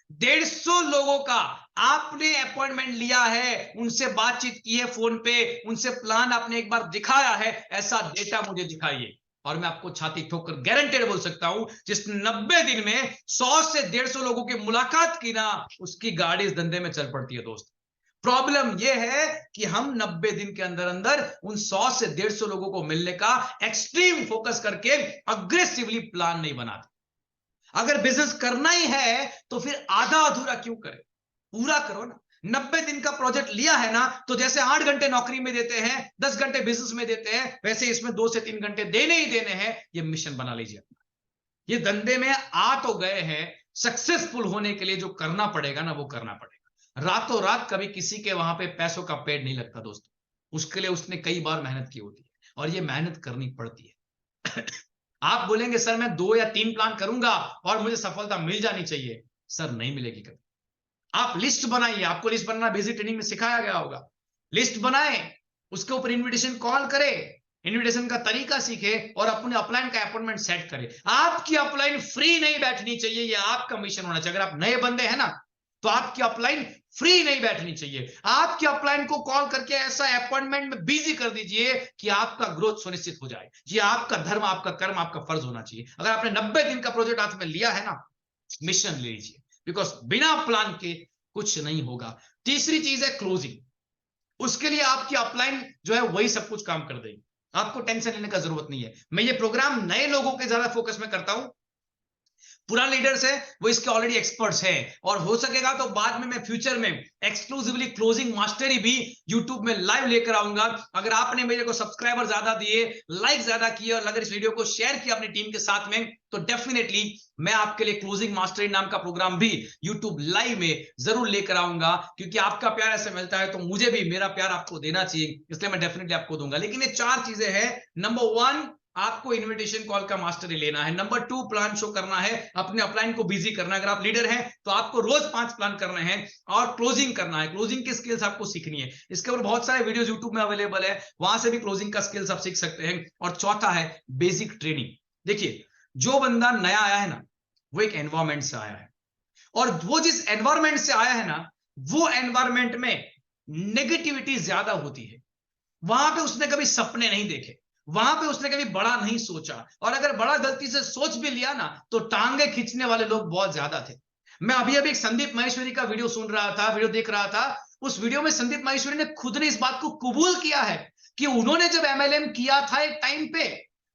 150 लोगों का आपने अपॉइंटमेंट लिया है, उनसे बातचीत की है फोन पे, उनसे प्लान आपने एक बार दिखाया है, ऐसा डेटा मुझे दिखाइए। और मैं आपको छाती ठोकर गारंटेड बोल सकता हूं, जिसने 90 दिन में 100 से 150 लोगों की मुलाकात की ना, उसकी गाड़ी इस धंधे में चल पड़ती है दोस्त। प्रॉब्लम यह है कि हम 90 दिन के अंदर अंदर उन 100 से 150 लोगों को मिलने का एक्सट्रीम फोकस करके अग्रेसिवली प्लान नहीं बनाते। अगर बिजनेस करना ही है तो फिर आधा अधूरा क्यों करें, पूरा करो ना। 90 दिन का प्रोजेक्ट लिया है ना, तो जैसे 8 घंटे नौकरी में देते हैं, 10 घंटे बिजनेस में देते हैं, वैसे इसमें 2 से 3 घंटे देने ही देने हैं। ये मिशन बना लीजिए। ये धंधे में आ तो गए हैं, सक्सेसफुल होने के लिए जो करना पड़ेगा ना, वो करना पड़ेगा। रातों रात कभी किसी के वहां पे पैसों का पेड़ नहीं लगता दोस्तों, उसके लिए उसने कई बार मेहनत की होती है, और ये मेहनत करनी पड़ती है। आप बोलेंगे सर मैं 2 या 3 प्लान करूंगा और मुझे सफलता मिल जानी चाहिए, सर नहीं मिलेगी कभी। आप लिस्ट बनाइए, आपको लिस्ट बनाना बेसिक ट्रेनिंग में सिखाया गया होगा। लिस्ट बनाए, उसके ऊपर इनविटेशन कॉल करे, इनविटेशन का तरीका सीखे और अपने अपलाइन का अपॉइंटमेंट सेट करे। आपकी अपलाइन फ्री नहीं बैठनी चाहिए, ये आपका मिशन होना चाहिए। अगर आप नए बंदे हैं ना, तो आपकी अपलाइन फ्री नहीं बैठनी चाहिए। आपकी अपलाइन को कॉल करके ऐसा अपॉइंटमेंट में बिजी कर दीजिए कि आपका ग्रोथ सुनिश्चित हो जाए। ये आपका धर्म, आपका कर्म, आपका फर्ज होना चाहिए। अगर आपने 90 दिन का प्रोजेक्ट हाथ में लिया है ना, मिशन ले लीजिए, बिकॉज बिना प्लान के कुछ नहीं होगा। तीसरी चीज है क्लोजिंग। उसके लिए आपकी अपलाइन जो है वही सब कुछ काम कर देगी, आपको टेंशन लेने का जरूरत नहीं है। मैं ये प्रोग्राम नए लोगों के ज्यादा फोकस में करता हूं, पुराने लीडर्स है वो इसके ऑलरेडी एक्सपर्ट्स हैं, और हो सकेगा तो बाद में मैं फ्यूचर में एक्सक्लूसिवली क्लोजिंग मास्टरी भी यूट्यूब में लाइव लेकर आऊंगा। अगर आपने मेरे को सब्सक्राइबर ज्यादा दिए, लाइक ज्यादा किए, और अगर इस वीडियो को शेयर किया अपनी टीम के साथ में, तो डेफिनेटली मैं आपके लिए क्लोजिंग मास्टरी नाम का प्रोग्राम भी यूट्यूब लाइव में जरूर लेकर आऊंगा। क्योंकि आपका प्यार ऐसे मिलता है तो मुझे भी मेरा प्यार आपको देना चाहिए, इसलिए मैं डेफिनेटली आपको दूंगा। लेकिन ये 4 चीजें हैं। नंबर 1, आपको इनविटेशन कॉल का मास्टरी लेना है। नंबर 2, प्लान शो करना है, अपने अपलाइन को बिजी करना है। अगर आप लीडर हैं तो आपको रोज 5 प्लान करने हैं, और क्लोजिंग करना है। क्लोजिंग की स्किल्स आपको सीखनी है, इसके ऊपर बहुत सारे वीडियोस यूट्यूब में अवेलेबल है, वहां से भी क्लोजिंग का स्किल्स आप सीख सकते हैं। और चौथा है बेसिक ट्रेनिंग। देखिए, जो बंदा नया आया है ना, वो एक एनवायरमेंट से आया है, और वो जिस एनवायरमेंट से आया है ना, वो एनवायरमेंट में नेगेटिविटी ज्यादा होती है। वहां पे उसने कभी सपने नहीं देखे, वहां पे उसने कभी बड़ा नहीं सोचा, और अगर बड़ा गलती से सोच भी लिया ना, तो टांगे खींचने वाले लोग बहुत ज्यादा थे। मैं अभी अभी एक संदीप माहेश्वरी का वीडियो सुन रहा था, वीडियो देख रहा था। उस वीडियो में संदीप माहेश्वरी ने खुद ने इस बात को कबूल किया है कि उन्होंने जब एमएलएम किया था एक टाइम पे,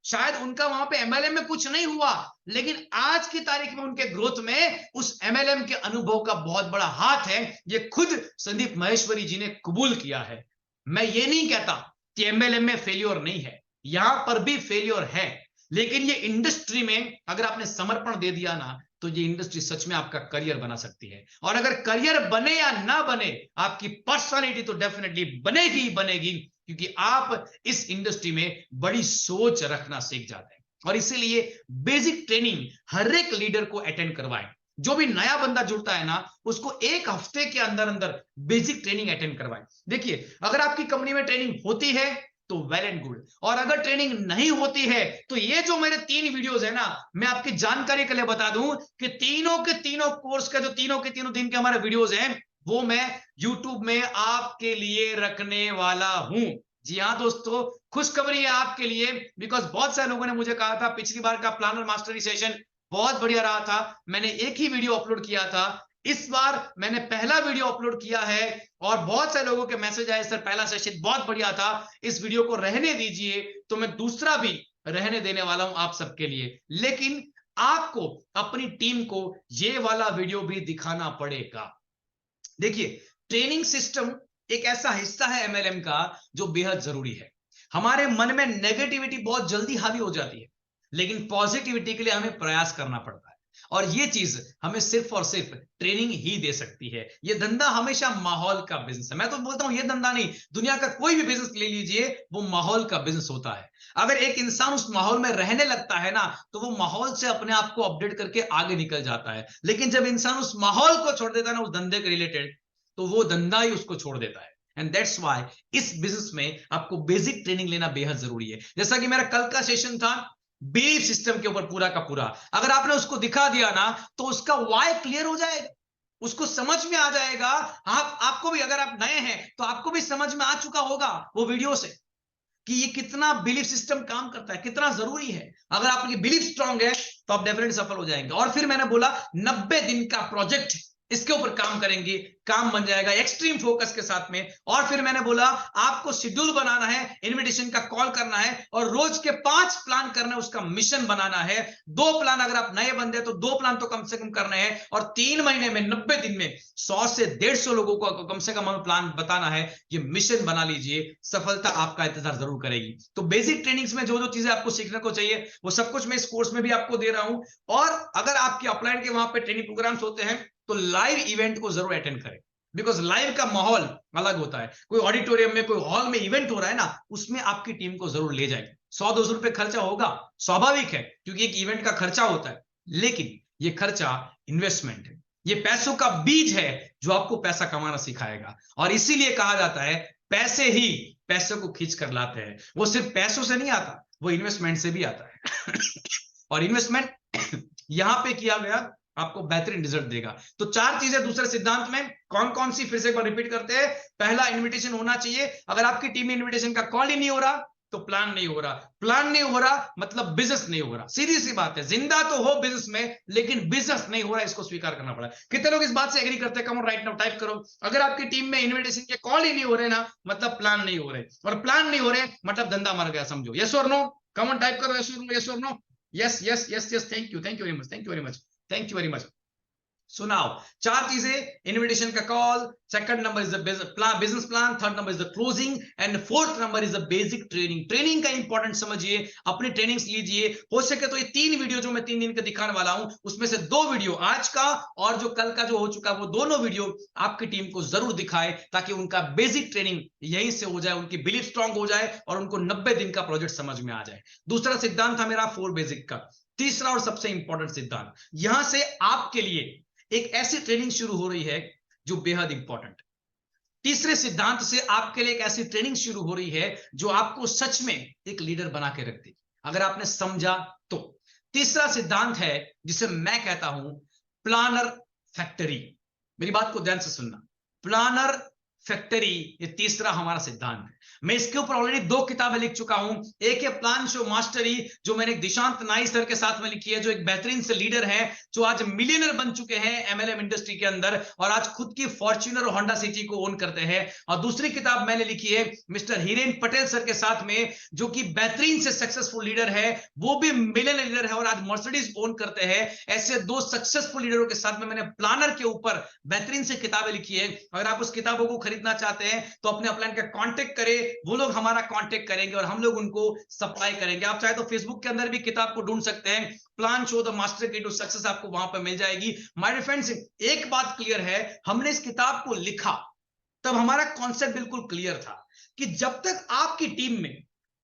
शायद उनका वहां पे एमएलएम में कुछ नहीं हुआ, लेकिन आज की तारीख में उनके ग्रोथ में उस एमएलएम के अनुभव का बहुत बड़ा हाथ है। ये खुद संदीप माहेश्वरी जी ने कबूल किया है। मैं ये नहीं कहता कि एमएलएम में फेल्योर नहीं है, यहां पर भी फेल्योर है, लेकिन ये इंडस्ट्री में अगर आपने समर्पण दे दिया ना, तो ये इंडस्ट्री सच में आपका करियर बना सकती है। और अगर करियर बने या ना बने, आपकी पर्सनालिटी तो डेफिनेटली बनेगी ही बनेगी, क्योंकि आप इस इंडस्ट्री में बड़ी सोच रखना सीख जाते हैं। और इसीलिए बेसिक ट्रेनिंग हर एक लीडर को अटेंड करवाएं। जो भी नया बंदा जुड़ता है ना, उसको एक हफ्ते के अंदर अंदर बेसिक ट्रेनिंग अटेंड करवाएं। देखिए, अगर आपकी कंपनी में ट्रेनिंग होती है तो वेल एंड गुड, और अगर ट्रेनिंग नहीं होती है तो ये जो मेरे 3 वीडियोस है ना, मैं आपकी जानकारी के लिए बता दूं कि तीनों के तीनों कोर्स का जो तीनों के तीनों दिन के हमारे वीडियोस हैं, वो मैं YouTube में आपके लिए रखने वाला हूं। जी हाँ दोस्तों, खुशखबरी है आपके लिए, बिकॉज बहुत सारे लोगों ने मुझे कहा था पिछली बार का प्लानर मास्टरी सेशन बहुत बढ़िया रहा था, मैंने एक ही वीडियो अपलोड किया था। इस बार मैंने पहला वीडियो अपलोड किया है और बहुत सारे लोगों के मैसेज आए, सर पहला सेशन बहुत बढ़िया था, इस वीडियो को रहने दीजिए। तो मैं दूसरा भी रहने देने वाला हूं आप सबके लिए, लेकिन आपको अपनी टीम को ये वाला वीडियो भी दिखाना पड़ेगा। देखिए, ट्रेनिंग सिस्टम एक ऐसा हिस्सा है एमएलएम का जो बेहद जरूरी है। हमारे मन में नेगेटिविटी बहुत जल्दी हावी हो जाती है, लेकिन पॉजिटिविटी के लिए हमें प्रयास करना पड़ता है, और ये चीज हमें सिर्फ और सिर्फ ट्रेनिंग ही दे सकती है। ये धंधा हमेशा माहौल का बिजनेस है। मैं तो बोलता हूं ये धंधा नहीं, दुनिया का कोई भी बिजनेस ले लीजिए, वो माहौल का बिजनेस होता है। अगर एक इंसान उस माहौल में रहने लगता है ना, तो वो माहौल से अपने आप को अपडेट करके आगे निकल जाता है। लेकिन जब इंसान उस माहौल को छोड़ देता है ना, उस धंधे के रिलेटेड, तो वो धंधा ही उसको छोड़ देता है। एंड दैट्स व्हाई इस बिजनेस में आपको बेसिक ट्रेनिंग लेना बेहद जरूरी है। जैसा कि मेरा कल का सेशन था बिलीफ सिस्टम के ऊपर पूरा का पूरा, अगर आपने उसको दिखा दिया ना, तो उसका वाई क्लियर हो जाएगा, उसको समझ में आ जाएगा। आपको भी, अगर आप नए हैं तो आपको भी समझ में आ चुका होगा वो वीडियो से कि ये कितना बिलीफ सिस्टम काम करता है, कितना जरूरी है। अगर आपकी बिलीफ स्ट्रांग है तो आप डेफिनेटली सफल हो जाएंगे। और फिर मैंने बोला 90 दिन का प्रोजेक्ट, इसके ऊपर काम करेंगे, काम बन जाएगा एक्सट्रीम फोकस के साथ में। और फिर मैंने बोला आपको शेड्यूल बनाना है, इनविटेशन का कॉल करना है, और रोज के 5 प्लान करना है, उसका मिशन बनाना है। 2 प्लान, अगर आप नए बंदे तो 2 प्लान तो कम से कम करने हैं, और 3 महीने में 90 दिन में 100 से 150 लोगों को कम से कम प्लान बताना है। ये मिशन बना लीजिए, सफलता आपका इंतजार जरूर करेगी। तो बेसिक ट्रेनिंग्स में जो जो चीजें आपको सीखने को चाहिए, वो सब कुछ मैं इस कोर्स में भी आपको दे रहा हूं। और अगर आपके अपलाइन के वहां पे ट्रेनिंग प्रोग्राम्स होते हैं, तो लाइव इवेंट को जरूर अटेंड करें, बिकॉज लाइव का माहौल अलग होता है। कोई ऑडिटोरियम में, कोई हॉल में इवेंट हो रहा है ना, उसमें आपकी टीम को जरूर ले जाएं। 100-200 रुपए खर्चा होगा, स्वाभाविक है, क्योंकि एक इवेंट का खर्चा होता है, लेकिन ये खर्चा इन्वेस्टमेंट है, ये पैसों का बीज है जो आपको पैसा कमाना सिखाएगा। और इसीलिए कहा जाता है पैसे ही पैसों को खींच कर लाते हैं। वो सिर्फ पैसों से नहीं आता, वो इन्वेस्टमेंट से भी आता है। और इन्वेस्टमेंट यहां पे किया गया आपको बेहतरीन रिजल्ट देगा। तो 4 चीजें दूसरे सिद्धांत में कौन कौन सी, फिर से एक बार रिपीट करते हैं। पहला, इनविटेशन होना चाहिए। अगर आपकी टीम में इनविटेशन का कॉल ही नहीं हो रहा तो प्लान नहीं हो रहा। प्लान नहीं हो रहा मतलब बिजनेस नहीं हो रहा। सीधी सी बात है, जिंदा तो हो बिजनेस में, लेकिन बिजनेस नहीं हो रहा, इसको स्वीकार करना पड़ा। कितने लोग इस बात से एग्री करते हैं? Come on right now, type करो। अगर आपकी टीम में इनविटेशन के कॉल ही नहीं हो रहे ना, मतलब प्लान नहीं हो रहे, और प्लान नहीं हो रहे मतलब धंधा मर गया, समझो। यस और नो? कम ऑन टाइप करो, यस और नो, यस और no. Yes yes yes yes, thank you very much, thank you very much, thank you very much. सुनाओ, 4 चीजें, इनविटेशन का call, second number is the business plan, third number is the closing, and fourth number is the basic training. Training का important समझिए, अपनी trainings लीजिए। हो सके तो ये 3 वीडियो जो मैं 3 दिन के दिखाने वाला हूं, उसमें से 2 वीडियो आज का और जो कल का जो हो चुका, वो दोनों वीडियो आपकी टीम को जरूर दिखाए, ताकि उनका बेसिक ट्रेनिंग यहीं से हो जाए, उनकी बिलीफ स्ट्रांग हो जाए, और उनको 90 दिन का प्रोजेक्ट समझ में आ जाए। दूसरा सिद्धांत था मेरा 4 बेसिक का। तीसरा और सबसे इंपॉर्टेंट सिद्धांत, यहां से आपके लिए एक ऐसी ट्रेनिंग शुरू हो रही है जो बेहद इंपॉर्टेंट। तीसरे सिद्धांत से आपके लिए एक ऐसी ट्रेनिंग शुरू हो रही है जो आपको सच में एक लीडर बना के रख देगी, अगर आपने समझा तो। तीसरा सिद्धांत है जिसे मैं कहता हूं प्लानर फैक्ट्री। मेरी बात को ध्यान से सुनना, प्लानर फैक्ट्री, ये तीसरा हमारा सिद्धांत है। मैं इसके ऊपर ऑलरेडी 2 किताबें लिख चुका हूं। एक है प्लान शो मास्टरी, जो मैंने दिशांत नाई सर के साथ में लिखी है, जो एक बेहतरीन से लीडर है, जो आज मिलियनर बन चुके हैं एमएलएम इंडस्ट्री के अंदर, और आज खुद की फॉर्च्यूनर और होंडा सिटी को ओन करते हैं। और दूसरी किताब मैंने लिखी है मिस्टर हिरेन पटेल सर के साथ में, जो कि बेहतरीन से सक्सेसफुल लीडर है, वो भी मिलियनर लीडर है और आज मर्सिडीज ओन करते हैं। ऐसे 2 सक्सेसफुल लीडरों के साथ में मैंने प्लानर के ऊपर बेहतरीन से किताबें लिखी है। अगर आप उस किताबों को खरीद खरीदना चाहते हैं तो अपने अपलाइन का कांटेक्ट करें, वो लोग हमारा कांटेक्ट करेंगे और हम लोग उनको सप्लाई करेंगे। आप चाहे तो फेसबुक के अंदर भी किताब को ढूंढ सकते हैं, प्लान शो द मास्टर की टू सक्सेस, आपको वहां पर मिल जाएगी। माय डियर फ्रेंड्स, एक बात क्लियर है, हमने इस किताब को लिखा तब हमारा कॉन्सेप्ट बिल्कुल क्लियर था कि जब तक आपकी टीम में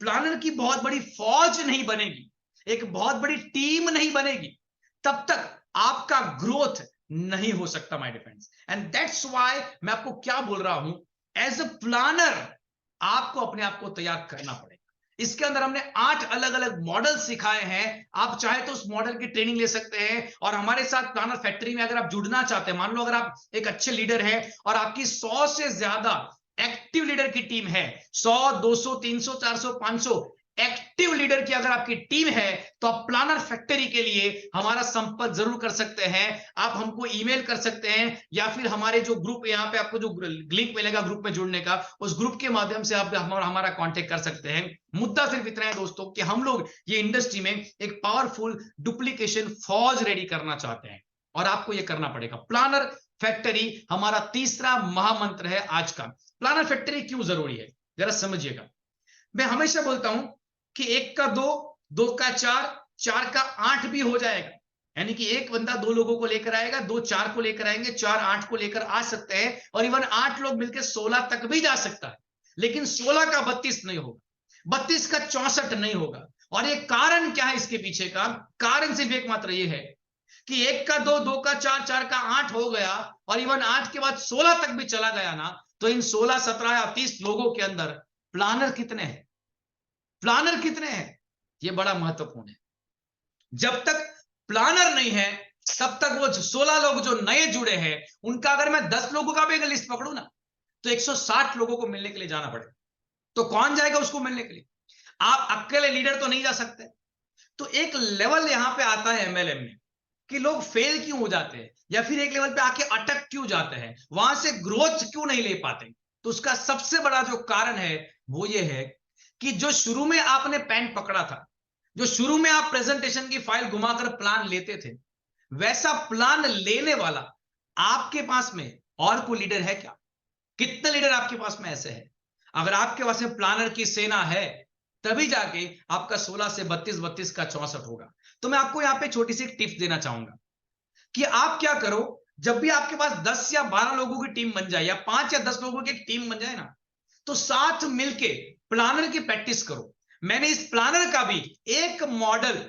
प्लानर की बहुत बड़ी फौज नहीं बनेगी, एक बहुत बड़ी टीम नहीं बनेगी, तब तक आपका ग्रोथ नहीं हो सकता my defence. And that's why मैं आपको क्या बोल रहा हूं, एज अ प्लानर आपको अपने आप को तैयार करना पड़ेगा। इसके अंदर हमने 8 अलग अलग मॉडल सिखाए हैं, आप चाहे तो उस मॉडल की ट्रेनिंग ले सकते हैं और हमारे साथ प्लानर फैक्ट्री में अगर आप जुड़ना चाहते हैं, मान लो अगर आप एक अच्छे लीडर हैं और आपकी 100 से ज्यादा एक्टिव लीडर की टीम है, 100, 200, 300, 400, 500 एक्टिव लीडर की अगर आपकी टीम है, तो आप प्लानर फैक्ट्री के लिए हमारा संपर्क जरूर कर सकते हैं। आप हमको ईमेल कर सकते हैं या फिर हमारे जो ग्रुप, यहाँ पे आपको जो लिंक मिलेगा ग्रुप में जुड़ने का, उस ग्रुप के माध्यम से आप हमारा कांटेक्ट कर सकते हैं। मुद्दा सिर्फ इतना है दोस्तों कि हम लोग ये इंडस्ट्री में एक पावरफुल डुप्लीकेशन फौज रेडी करना चाहते हैं और आपको ये करना पड़ेगा। प्लानर फैक्ट्री हमारा तीसरा महामंत्र है आज का। प्लानर फैक्ट्री क्यों जरूरी है जरा समझिएगा। मैं हमेशा बोलता हूं कि 1 का 2, 2 का 4, 4 का 8 भी हो जाएगा, यानी कि एक बंदा 2 लोगों को लेकर आएगा, 2 4 को लेकर आएंगे, 4 8 को लेकर आ सकते हैं और इवन 8 लोग मिलकर 16 तक भी जा सकता है। लेकिन 16 का 32 नहीं होगा, 32 का 64 नहीं होगा। और ये कारण क्या है इसके पीछे का? कारण सिर्फ एक मात्र ये है कि 1 का 2, 2 का 4, 4 का 8 हो गया और इवन 8 के बाद 16 तक भी चला गया ना, तो इन 16, 17 या 30 लोगों के अंदर प्लानर कितने हैं? प्लानर कितने हैं? ये बड़ा महत्वपूर्ण है। जब तक प्लानर नहीं है तब तक वो 16 लोग जो नए जुड़े हैं, उनका अगर मैं 10 लोगों का भी लिस्ट पकड़ू ना, तो 160 लोगों को मिलने के लिए जाना पड़ेगा। तो कौन जाएगा उसको मिलने के लिए? आप अकेले लीडर तो नहीं जा सकते। तो एक लेवल यहां पे आता है एमएलएम में कि लोग फेल क्यों हो जाते हैं या फिर एक लेवल पे आके अटक क्यों जाते हैं, वहां से ग्रोथ क्यों नहीं ले पाते। तो उसका सबसे बड़ा जो कारण है वो ये है कि जो शुरू में आपने पेन पकड़ा था, जो शुरू में आप प्रेजेंटेशन की फाइल घुमाकर प्लान लेते थे, वैसा प्लान लेने वाला आपके पास में और कोई लीडर है क्या? कितने लीडर आपके पास में ऐसे हैं? अगर आपके पास में प्लानर की सेना है तभी जाके आपका 16 से 32, 32 का 64 होगा। तो मैं आपको यहां पे छोटी सी एक टिप्स देना चाहूंगा कि आप क्या करो, जब भी आपके पास 10 या 12 लोगों की टीम बन जाए या 5 या 10 लोगों की टीम बन जाए ना, तो साथ मिलके प्लानर की प्रैक्टिस करो। मैंने इस प्लानर का भी एक मॉडल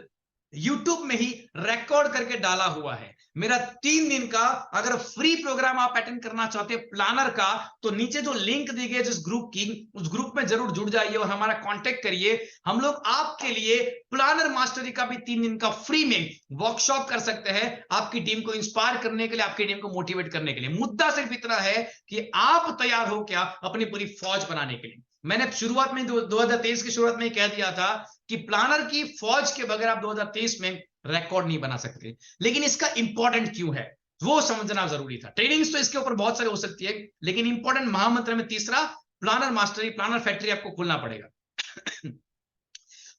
YouTube में ही रिकॉर्ड करके डाला हुआ है। मेरा 3 दिन का अगर फ्री प्रोग्राम आप अटेंड करना चाहते हैं प्लानर का, तो नीचे जो लिंक दी गई है जिस ग्रुप की, उस ग्रुप में जरूर जुड़ जाइए और हमारा कांटेक्ट करिए। हम लोग आपके लिए प्लानर मास्टरी का भी 3 दिन का फ्री में वर्कशॉप कर सकते हैं, आपकी टीम को इंस्पायर करने के लिए, आपकी टीम को मोटिवेट करने के लिए। मुद्दा सिर्फ इतना है कि आप तैयार हो क्या अपनी पूरी फौज बनाने के लिए। मैंने शुरुआत में 2023 की शुरुआत में ही कह दिया था कि प्लानर की फौज के बगैर आप 2023 में रिकॉर्ड नहीं बना सकते। लेकिन इसका इंपॉर्टेंट क्यों है वो समझना जरूरी था। ट्रेनिंग्स तो इसके ऊपर बहुत सारी हो सकती है, लेकिन इंपॉर्टेंट महामंत्र में तीसरा प्लानर मास्टरी, प्लानर फैक्ट्री आपको खोलना पड़ेगा।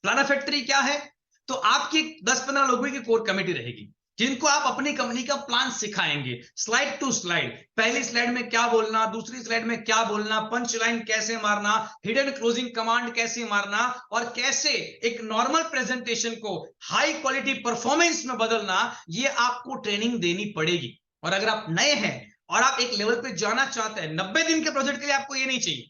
प्लानर फैक्ट्री क्या है? तो आपकी 10-15 लोगों की कोर कमेटी रहेगी जिनको आप अपनी कंपनी का प्लान सिखाएंगे स्लाइड टू स्लाइड। पहली स्लाइड में क्या बोलना, दूसरी स्लाइड में क्या बोलना, पंच लाइन कैसे मारना, हिडन क्लोजिंग कमांड कैसे मारना और कैसे एक नॉर्मल प्रेजेंटेशन को हाई क्वालिटी परफॉर्मेंस में बदलना, ये आपको ट्रेनिंग देनी पड़ेगी। और अगर आप नए हैं और आप एक लेवल पे जाना चाहते हैं, 90 दिन के प्रोजेक्ट के लिए आपको ये नहीं चाहिए।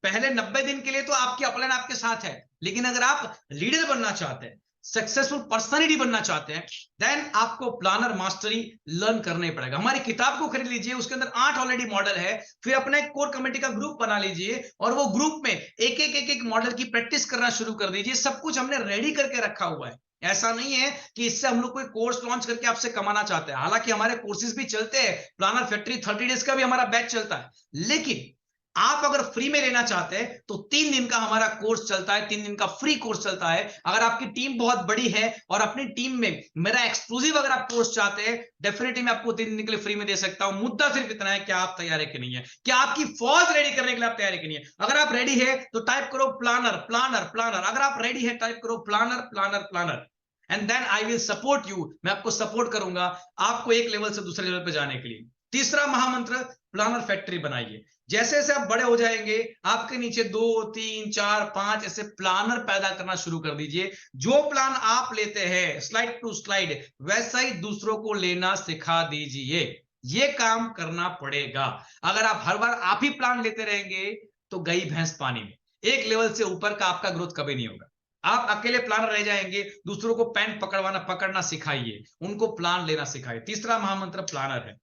पहले 90 दिन के लिए तो आपकी अपलाइन आपके साथ है, लेकिन अगर आप लीडर बनना चाहते हैं, सक्सेसफुल पर्सनालिटी बनना चाहते हैं, देन आपको प्लानर मास्टरी लर्न करने पड़ेगा। हमारी किताब को खरीद लीजिए, उसके अंदर 8 ऑलरेडी मॉडल है। फिर अपना एक कोर कमेटी का ग्रुप बना लीजिए और वो ग्रुप में एक मॉडल की प्रैक्टिस करना शुरू कर दीजिए। सब कुछ हमने रेडी करके रखा हुआ है। ऐसा नहीं है कि इससे हम लोग कोई कोर्स लॉन्च करके आपसे कमाना चाहते हैं। हालांकि हमारे कोर्सेज भी चलते हैं, प्लानर फैक्ट्री 30 डेज का भी हमारा बैच चलता है, लेकिन आप अगर फ्री में लेना चाहते हैं तो 3 दिन का हमारा कोर्स चलता है, 3 दिन का फ्री कोर्स चलता है। अगर आपकी टीम बहुत बड़ी है और अपनी टीम में मेरा एक्सक्लूसिव अगर आप कोर्स चाहते हैं, डेफिनेटली मैं आपको 3 दिन के लिए फ्री में दे सकता हूं। मुद्दा सिर्फ इतना है कि आप तैयार है कि नहीं है, क्या आपकी फौज रेडी करने के लिए आप तैयार है कि नहीं है। अगर आप रेडी है तो टाइप करो प्लानर प्लानर प्लानर। अगर आप रेडी है टाइप करो planner planner planner and then I will support you. मैं आपको सपोर्ट करूंगा आपको एक लेवल से दूसरे लेवल पे जाने के लिए। तीसरा महामंत्र, प्लानर फैक्ट्री बनाइए। जैसे जैसे आप बड़े हो जाएंगे, आपके नीचे 2, 3, 4, 5 ऐसे प्लानर पैदा करना शुरू कर दीजिए। जो प्लान आप लेते हैं स्लाइड टू स्लाइड, वैसा ही दूसरों को लेना सिखा दीजिए। ये काम करना पड़ेगा। अगर आप हर बार आप ही प्लान लेते रहेंगे तो गई भैंस पानी में। एक लेवल से ऊपर का आपका ग्रोथ कभी नहीं होगा। आप अकेले प्लानर रह जाएंगे। दूसरों को पैंट पकड़ना सिखाइए, उनको प्लान लेना सिखाइए। तीसरा महामंत्र प्लानर है।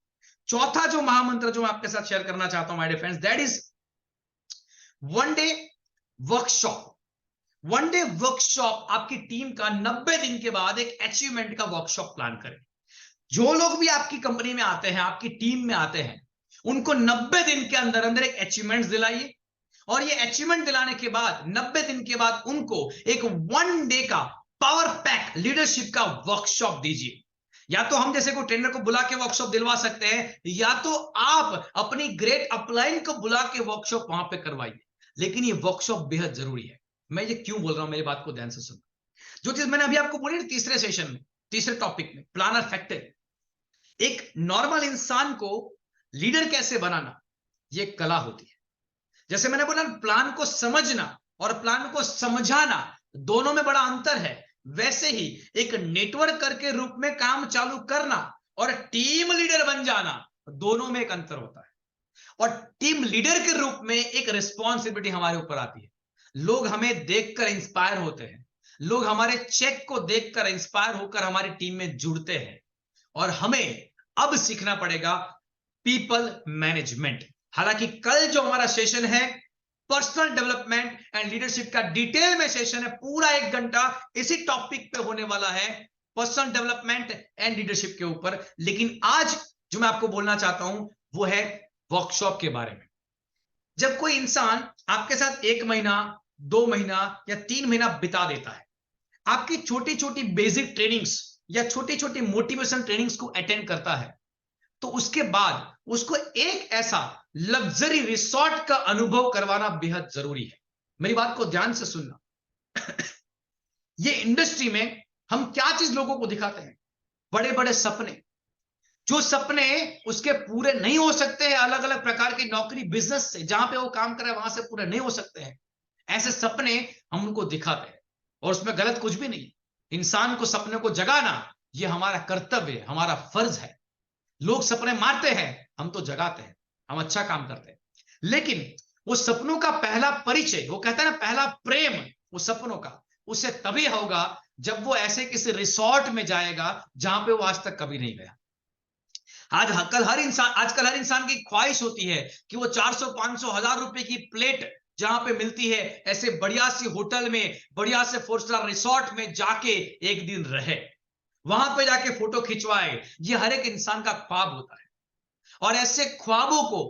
चौथा जो महामंत्र जो मैं आपके साथ शेयर करना चाहता हूं my dear friends, that is one day workshop. One day workshop आपकी टीम का 90 दिन के बाद एक अचीवमेंट का वर्कशॉप प्लान करें। जो लोग भी आपकी कंपनी में आते हैं, आपकी टीम में आते हैं, उनको 90 दिन के अंदर अंदर एक अचीवमेंट दिलाइए। और ये अचीवमेंट दिलाने के बाद 90 दिन के बाद उनको एक वन डे का पावर पैक लीडरशिप का वर्कशॉप दीजिए। या तो हम जैसे कोई ट्रेनर को बुला के वर्कशॉप दिलवा सकते हैं, या तो आप अपनी ग्रेट अपलाइन को बुला के वर्कशॉप वहां पे करवाइए। लेकिन ये वर्कशॉप बेहद जरूरी है। मैं ये क्यों बोल रहा हूं, मेरी बात को ध्यान से सुनो। जो चीज मैंने अभी आपको बोली तीसरे सेशन में, तीसरे टॉपिक में, प्लानर फैक्टर। एक नॉर्मल इंसान को लीडर कैसे बनाना, ये कला होती है। जैसे मैंने बोला, प्लान को समझना और प्लान को समझाना दोनों में बड़ा अंतर है। वैसे ही एक नेटवर्क करके रूप में काम चालू करना और टीम लीडर बन जाना, दोनों में एक अंतर होता है। और टीम लीडर के रूप में एक रिस्पॉन्सिबिलिटी हमारे ऊपर आती है। लोग हमें देखकर इंस्पायर होते हैं, लोग हमारे चेक को देखकर इंस्पायर होकर हमारी टीम में जुड़ते हैं। और हमें अब सीखना पड़ेगा पीपल मैनेजमेंट। हालांकि कल जो हमारा सेशन है पर्सनल डेवलपमेंट एंड लीडरशिप का डिटेल में सेशन है, पूरा 1 घंटा इसी टॉपिक पे होने वाला है, पर्सनल डेवलपमेंट एंड लीडरशिप के ऊपर। लेकिन आज जो मैं आपको बोलना चाहता हूं वो है वर्कशॉप के बारे में। जब कोई इंसान आपके साथ 1 महीना, 2 महीना या 3 महीना बिता देता है, आपकी छोटी छोटी बेसिक ट्रेनिंग्स या छोटी छोटी मोटिवेशन ट्रेनिंग्स को अटेंड करता है, तो उसके बाद उसको एक ऐसा लग्जरी रिसोर्ट का अनुभव करवाना बेहद जरूरी है। मेरी बात को ध्यान से सुनना। ये इंडस्ट्री में हम क्या चीज लोगों को दिखाते हैं? बड़े बड़े सपने। जो सपने उसके पूरे नहीं हो सकते हैं अलग अलग प्रकार की नौकरी बिजनेस से, जहां पे वो काम कर रहा है वहां से पूरे नहीं हो सकते हैं, ऐसे सपने हम उनको दिखाते हैं। और उसमें गलत कुछ भी नहीं। इंसान को सपने को जगाना ये हमारा कर्तव्य है, हमारा फर्ज है। लोग सपने मारते हैं, हम तो जगाते हैं, हम अच्छा काम करते हैं। लेकिन वो सपनों का पहला परिचय, वो कहता है ना पहला प्रेम वो सपनों का, उससे तभी होगा जब वो ऐसे किसी रिसोर्ट में जाएगा जहां पे वो आज तक कभी नहीं गया। आजकल हर इंसान की ख्वाहिश होती है कि वो 400, 500, 1000 रुपए की प्लेट जहां पे मिलती है, ऐसे बढ़िया सी होटल में, बढ़िया से 4 स्टार रिसोर्ट में जाके एक दिन रहे, वहां पे जाके फोटो खिंचवाए। ये हर एक इंसान का ख्वाब होता है। और ऐसे ख्वाबों को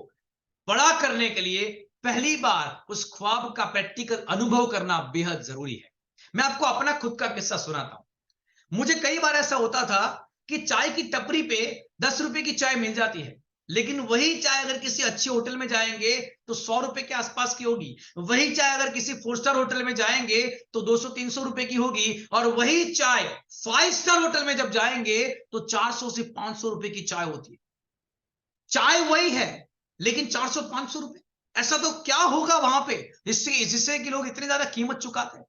बड़ा करने के लिए पहली बार उस ख्वाब का प्रैक्टिकल अनुभव करना बेहद जरूरी है। मैं आपको अपना खुद का किस्सा सुनाता हूं। मुझे कई बार ऐसा होता था कि चाय की टपरी पे 10 रुपए की चाय मिल जाती है, लेकिन वही चाय अगर किसी अच्छे होटल में जाएंगे तो 100 रुपए के आसपास की होगी। वही चाय अगर किसी 4 स्टार होटल में जाएंगे तो 200-300 रुपए की होगी। और वही चाय 5 स्टार होटल में जब जाएंगे तो 400 से 500 रुपए की चाय होती है। चाय वही है लेकिन 400-500 रुपए। ऐसा तो क्या होगा वहां पे जिससे कि लोग इतनी ज्यादा कीमत चुकाते हैं।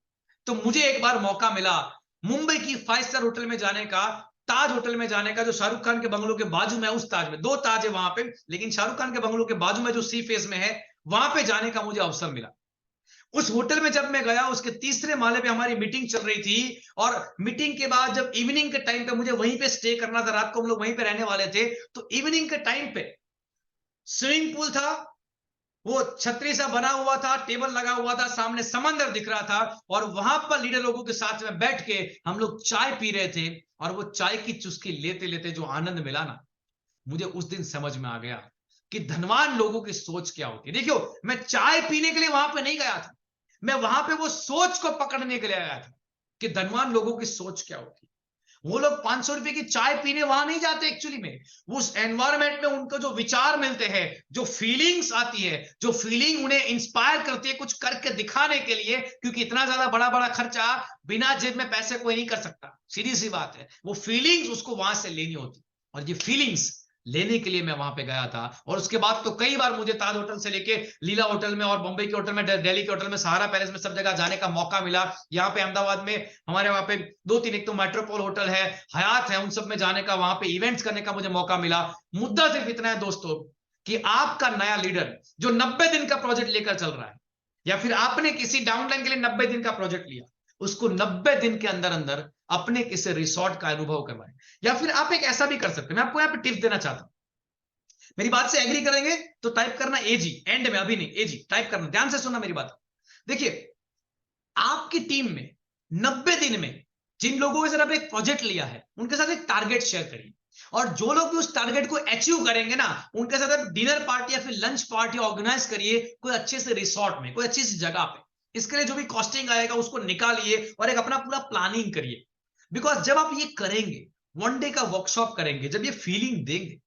तो मुझे एक बार मौका मिला मुंबई की 5 स्टार होटल में जाने का, ताज होटल में जाने का, जो शाहरुख खान के बंगलों के बाजू में, उस ताज में 2 ताज है वहां पे, लेकिन शाहरुख खान के बंगलों के बाजू में जो सी फेस में है, वहां पे जाने का मुझे अवसर मिला। उस होटल में जब मैं गया, उसके तीसरे माले पे हमारी मीटिंग चल रही थी। और मीटिंग के बाद जब इवनिंग के टाइम पे मुझे वहीं पे स्टे करना था, रात को हम लोग वहीं पे रहने वाले थे, तो इवनिंग के टाइम पे स्विमिंग पूल था, वो छतरी सा बना हुआ था, टेबल लगा हुआ था, सामने समंदर दिख रहा था। और वहां पर लीडर लोगों के साथ में बैठ के हम लोग चाय पी रहे थे। और वो चाय की चुस्की लेते लेते जो आनंद मिला ना, मुझे उस दिन समझ में आ गया कि धनवान लोगों की सोच क्या होती है। देखियो, मैं चाय पीने के लिए वहां पे नहीं गया था, मैं वहां पे वो सोच को पकड़ने के लिए आया था कि धनवान लोगों की सोच क्या होती है। वो लोग 500 रुपए की चाय पीने वहां नहीं जाते एक्चुअली में। उस एनवायरमेंट में उनको जो विचार मिलते हैं, जो फीलिंग्स आती है, जो फीलिंग उन्हें इंस्पायर करती है कुछ करके दिखाने के लिए, क्योंकि इतना ज्यादा बड़ा बड़ा खर्चा बिना जेब में पैसे कोई नहीं कर सकता, सीधी सी बात है। वो फीलिंग्स उसको वहां से लेनी होती, और ये फीलिंग्स लेने के लिए मैं वहां पे गया था। और उसके बाद तो कई बार मुझे ताज होटल से लेके लीला होटल में और बॉम्बे के होटल में, दिल्ली के होटल में, सहारा पैलेस में, सब जगह जाने का मौका मिला। यहाँ पे अहमदाबाद में हमारे वहां पे 2-3, एक तो मेट्रोपोल होटल है, हयात है, उन सब में जाने का, वहां पे इवेंट्स करने का मुझे मौका मिला। मुद्दा सिर्फ इतना है दोस्तों कि आपका नया लीडर जो 90 दिन का प्रोजेक्ट लेकर चल रहा है, या फिर आपने किसी डाउनलाइन के लिए 90 दिन का प्रोजेक्ट लिया, उसको 90 दिन के अंदर अंदर अपने किसी रिसोर्ट का अनुभव करवाएं। या फिर आप एक ऐसा भी कर सकते हैं, मैं आपको यहाँ पे टिप्स देना चाहता हूं। मेरी बात से एग्री करेंगे तो टाइप करना एजी, एंड में, अभी नहीं, एजी टाइप करना, ध्यान से सुनना मेरी बात। देखिए, आपकी टीम में 90 दिन में जिन लोगों के साथ आपने एक प्रोजेक्ट लिया है, उनके साथ एक टारगेट शेयर करिए। और जो लोग भी उस टारगेट को अचीव करेंगे ना, उनके साथ आप डिनर पार्टी या फिर लंच पार्टी ऑर्गेनाइज करिए, कोई अच्छे से रिसोर्ट में, कोई अच्छी सी जगह पे। इसके लिए जो भी कॉस्टिंग आएगा उसको निकालिए और एक अपना पूरा प्लानिंग करिए। बिकॉज जब आप ये करेंगे, वन डे का वर्कशॉप करेंगे, जब ये फीलिंग देंगे,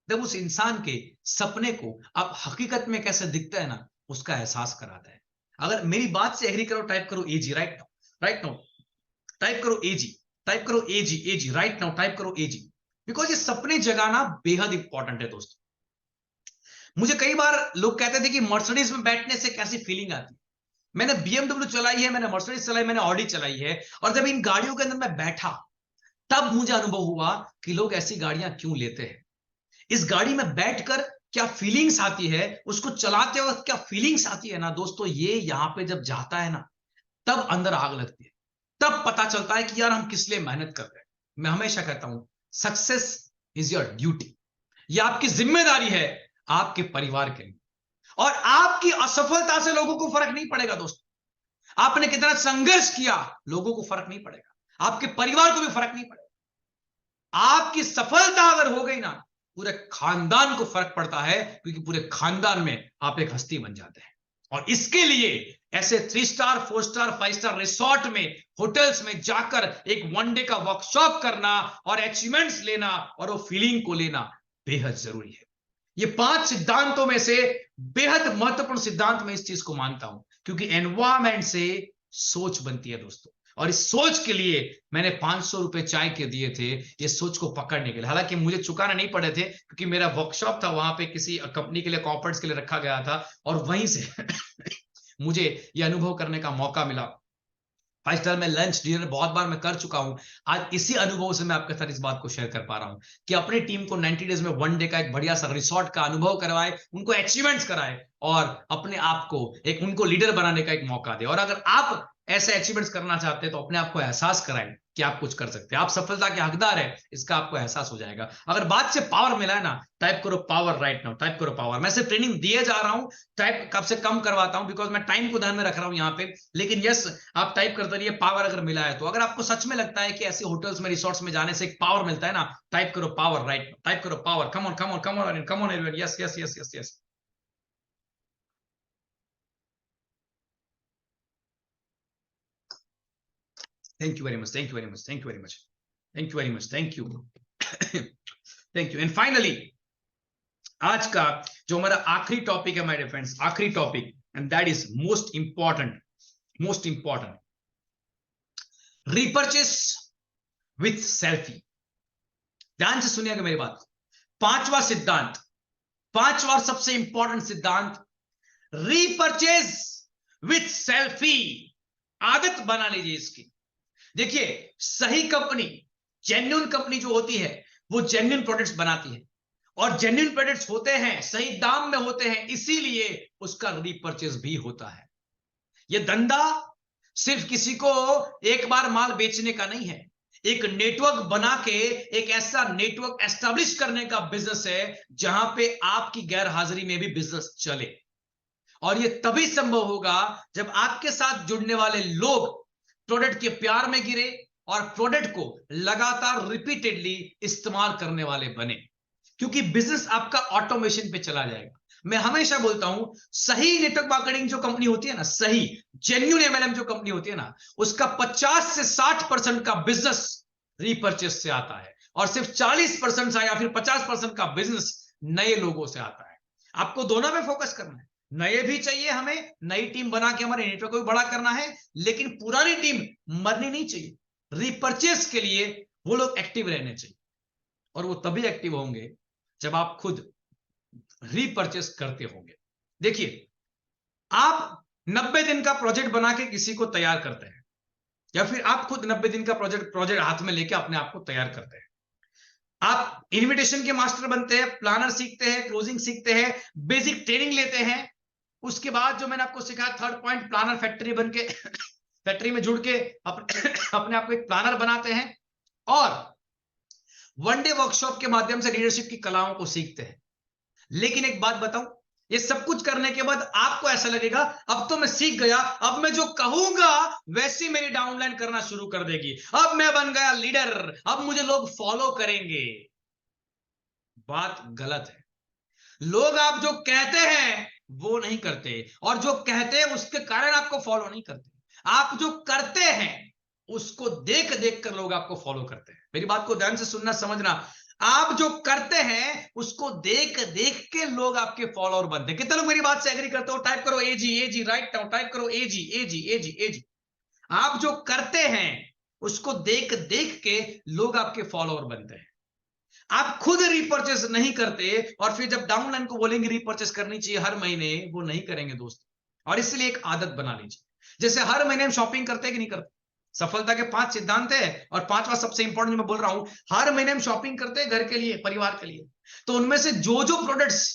जब उस इंसान के सपने को आप हकीकत में कैसे दिखता है ना, उसका एहसास कराता है। अगर मेरी बात से एग्री करो, टाइप करो AG right now, right now type करो एजी, टाइप करो AG, AG right now type करो एजी। बिकॉज ये सपने जगाना बेहद इंपॉर्टेंट है दोस्तों। मुझे कई बार लोग कहते थे कि मर्सिडीज में बैठने से कैसी फीलिंग आती है। मैंने बीएमडब्ल्यू चलाई है, मैंने मर्सिडीज चलाई, मैंने ऑडी चलाई है, और जब इन गाड़ियों के अंदर मैं बैठा, तब मुझे अनुभव हुआ कि लोग ऐसी गाड़ियां क्यों लेते हैं। इस गाड़ी में बैठकर क्या फीलिंग्स आती है, उसको चलाते वक्त क्या फीलिंग्स आती है ना दोस्तों, ये यहां पे जब जाता है ना, तब अंदर आग लगती है। तब पता चलता है कि यार हम किस लिए मेहनत कर रहे हैं। मैं हमेशा कहता हूं, सक्सेस इज योर ड्यूटी। ये आपकी जिम्मेदारी है आपके परिवार के लिए। और आपकी असफलता से लोगों को फर्क नहीं पड़ेगा दोस्तों। आपने कितना संघर्ष किया, लोगों को फर्क नहीं पड़ेगा, आपके परिवार को भी फर्क नहीं पड़ेगा। आपकी सफलता अगर हो गई ना, पूरे खानदान को फर्क पड़ता है, क्योंकि पूरे खानदान में आप एक हस्ती बन जाते हैं। और इसके लिए ऐसे 3 स्टार, 4 स्टार, 5 स्टार रिसोर्ट में, होटल्स में जाकर एक वन डे का वर्कशॉप करना और अचीवमेंट्स लेना और वो फीलिंग को लेना बेहद जरूरी है। ये 5 सिद्धांतों में से बेहद महत्वपूर्ण सिद्धांत मैं इस चीज को मानता हूं, क्योंकि एनवायरमेंट से सोच बनती है दोस्तों। और इस सोच के लिए मैंने 500 रुपए चाय के दिए थे, ये सोच को पकड़ने के लिए। हालांकि मुझे चुकाने नहीं पड़े थे, क्योंकि मेरा वर्कशॉप था वहां पे, किसी कंपनी के लिए, कॉर्पोरेट्स के लिए रखा गया था, और वहीं से मुझे ये अनुभव करने का मौका मिला। 5 स्टार में लंच डिनर बहुत बार मैं कर चुका हूं। आज इसी अनुभव से मैं आपके साथ इस बात को शेयर कर पा रहा हूं कि अपनी टीम को 90 डेज में वन डे का एक बढ़िया सा रिसोर्ट का अनुभव करवाए, उनको अचीवमेंट्स कराए, और अपने आप को एक, उनको लीडर बनाने का एक मौका दे। और अगर आप ऐसे अचीवमेंट्स करना चाहते हैं तो अपने आप को एहसास कराएं कि आप कुछ कर सकते हैं, आप सफलता के हकदार है, इसका आपको एहसास हो जाएगा। अगर बात से पावर मिला है ना, टाइप करो पावर राइट नाउ, टाइप करो पावर। मैं सिर्फ ट्रेनिंग दिए जा रहा हूं, टाइप कब से कम करवाता हूं, बिकॉज मैं टाइम को ध्यान में रख रहा हूं यहाँ पे। लेकिन यस, आप टाइप करते रहिए पावर अगर मिला है तो। अगर आपको सच में लगता है कि ऐसे होटल्स में, रिसोर्ट्स में जाने से एक पावर मिलता है ना, टाइप करो पावर राइट नाउ, टाइप करो power. Come on, come on, come on, come on everyone, yes yes yes yes yes. Thank you very much, thank you very much, thank you very much, thank you very much, thank you thank you. And finally, आज का जो हमारा आखिरी topic है my friends, आखिरी topic, and that is most important, most important, repurchase with selfie. ध्यान से सुनिएगा मेरी बात। 5वां सिद्धांत, 5वां सबसे इंपॉर्टेंट सिद्धांत, रीपर्चेस विथ सेल्फी। आदत बना लीजिए इसकी। देखिए, सही कंपनी, जेन्युइन कंपनी जो होती है, वो जेन्युइन प्रोडक्ट्स बनाती है, और जेन्युइन प्रोडक्ट्स होते हैं, सही दाम में होते हैं, इसीलिए उसका रीपर्चेस भी होता है। यह धंधा सिर्फ किसी को एक बार माल बेचने का नहीं है, एक नेटवर्क बना के, एक ऐसा नेटवर्क एस्टैब्लिश करने का बिजनेस है जहां पे आपकी गैर हाजिरी में भी बिजनेस चले। और यह तभी संभव होगा जब आपके साथ जुड़ने वाले लोग प्रोडक्ट के प्यार में गिरे और प्रोडक्ट को लगातार रिपीटेडली इस्तेमाल करने वाले बने, क्योंकि बिजनेस आपका ऑटोमेशन पे चला जाएगा। मैं हमेशा बोलता हूं, सही नेटवर्क मार्केटिंग जो कंपनी होती है ना, सही जेन्युइन एमएलएम जो कंपनी होती है ना, उसका 50 से 60% का बिजनेस रीपर्चेस से आता है, और सिर्फ 40% या फिर 50% का बिजनेस नए लोगों से आता है। आपको दोनों पे फोकस करना है। नए भी चाहिए, हमें नई टीम बना के हमारे नेटवर्क को भी बड़ा करना है, लेकिन पुरानी टीम मरनी नहीं चाहिए। रीपर्चेस के लिए वो लोग एक्टिव रहने चाहिए, और वो तभी एक्टिव होंगे जब आप खुद रीपर्चेस करते होंगे। देखिए, आप 90 दिन का प्रोजेक्ट बना के किसी को तैयार करते हैं, या फिर आप खुद 90 दिन का प्रोजेक्ट हाथ में लेके अपने आप को तैयार करते हैं। आप इन्विटेशन के मास्टर बनते हैं, प्लानर सीखते हैं, क्लोजिंग सीखते हैं, बेसिक ट्रेनिंग लेते हैं। उसके बाद जो मैंने आपको सिखाया थर्ड पॉइंट, प्लानर फैक्ट्री बन के फैक्ट्री में जुड़ के अपने आप को एक प्लानर बनाते हैं, और वन डे वर्कशॉप के माध्यम से लीडरशिप की कलाओं को सीखते हैं। लेकिन एक बात बताऊं, ये सब कुछ करने के बाद आपको ऐसा लगेगा अब तो मैं सीख गया, अब मैं जो कहूंगा वैसी मेरी डाउनलाइन करना शुरू कर देगी, अब मैं बन गया लीडर, अब मुझे लोग फॉलो करेंगे। बात गलत है। लोग आप जो कहते हैं वो नहीं करते, और जो कहते हैं उसके कारण आपको फॉलो नहीं करते। आप जो करते हैं उसको देख देख कर लोग आपको फॉलो करते हैं। मेरी बात को ध्यान से सुनना, समझना। आप जो करते हैं उसको देख देख के लोग आपके फॉलोअर बनते हैं। कितने लोग मेरी बात से एग्री करते हो? टाइप करो AG AG, right now type करो एजी एजी एजी एजी। आप जो करते हैं उसको देख देख के लोग आपके फॉलोअर बनते हैं। आप खुद रिपर्चेस नहीं करते, और फिर जब डाउनलाइन को बोलेंगे रिपर्चेस करनी चाहिए हर महीने, वो नहीं करेंगे दोस्त। और इसलिए एक आदत बना लीजिए, जैसे हर महीने हम शॉपिंग करते हैं कि नहीं करते। सफलता के 5 सिद्धांत है, और 5वां सबसे इंपॉर्टेंट जो मैं बोल रहा हूं, हर महीने हम शॉपिंग करते हैं घर के लिए, परिवार के लिए। तो उनमें से जो जो प्रोडक्ट्स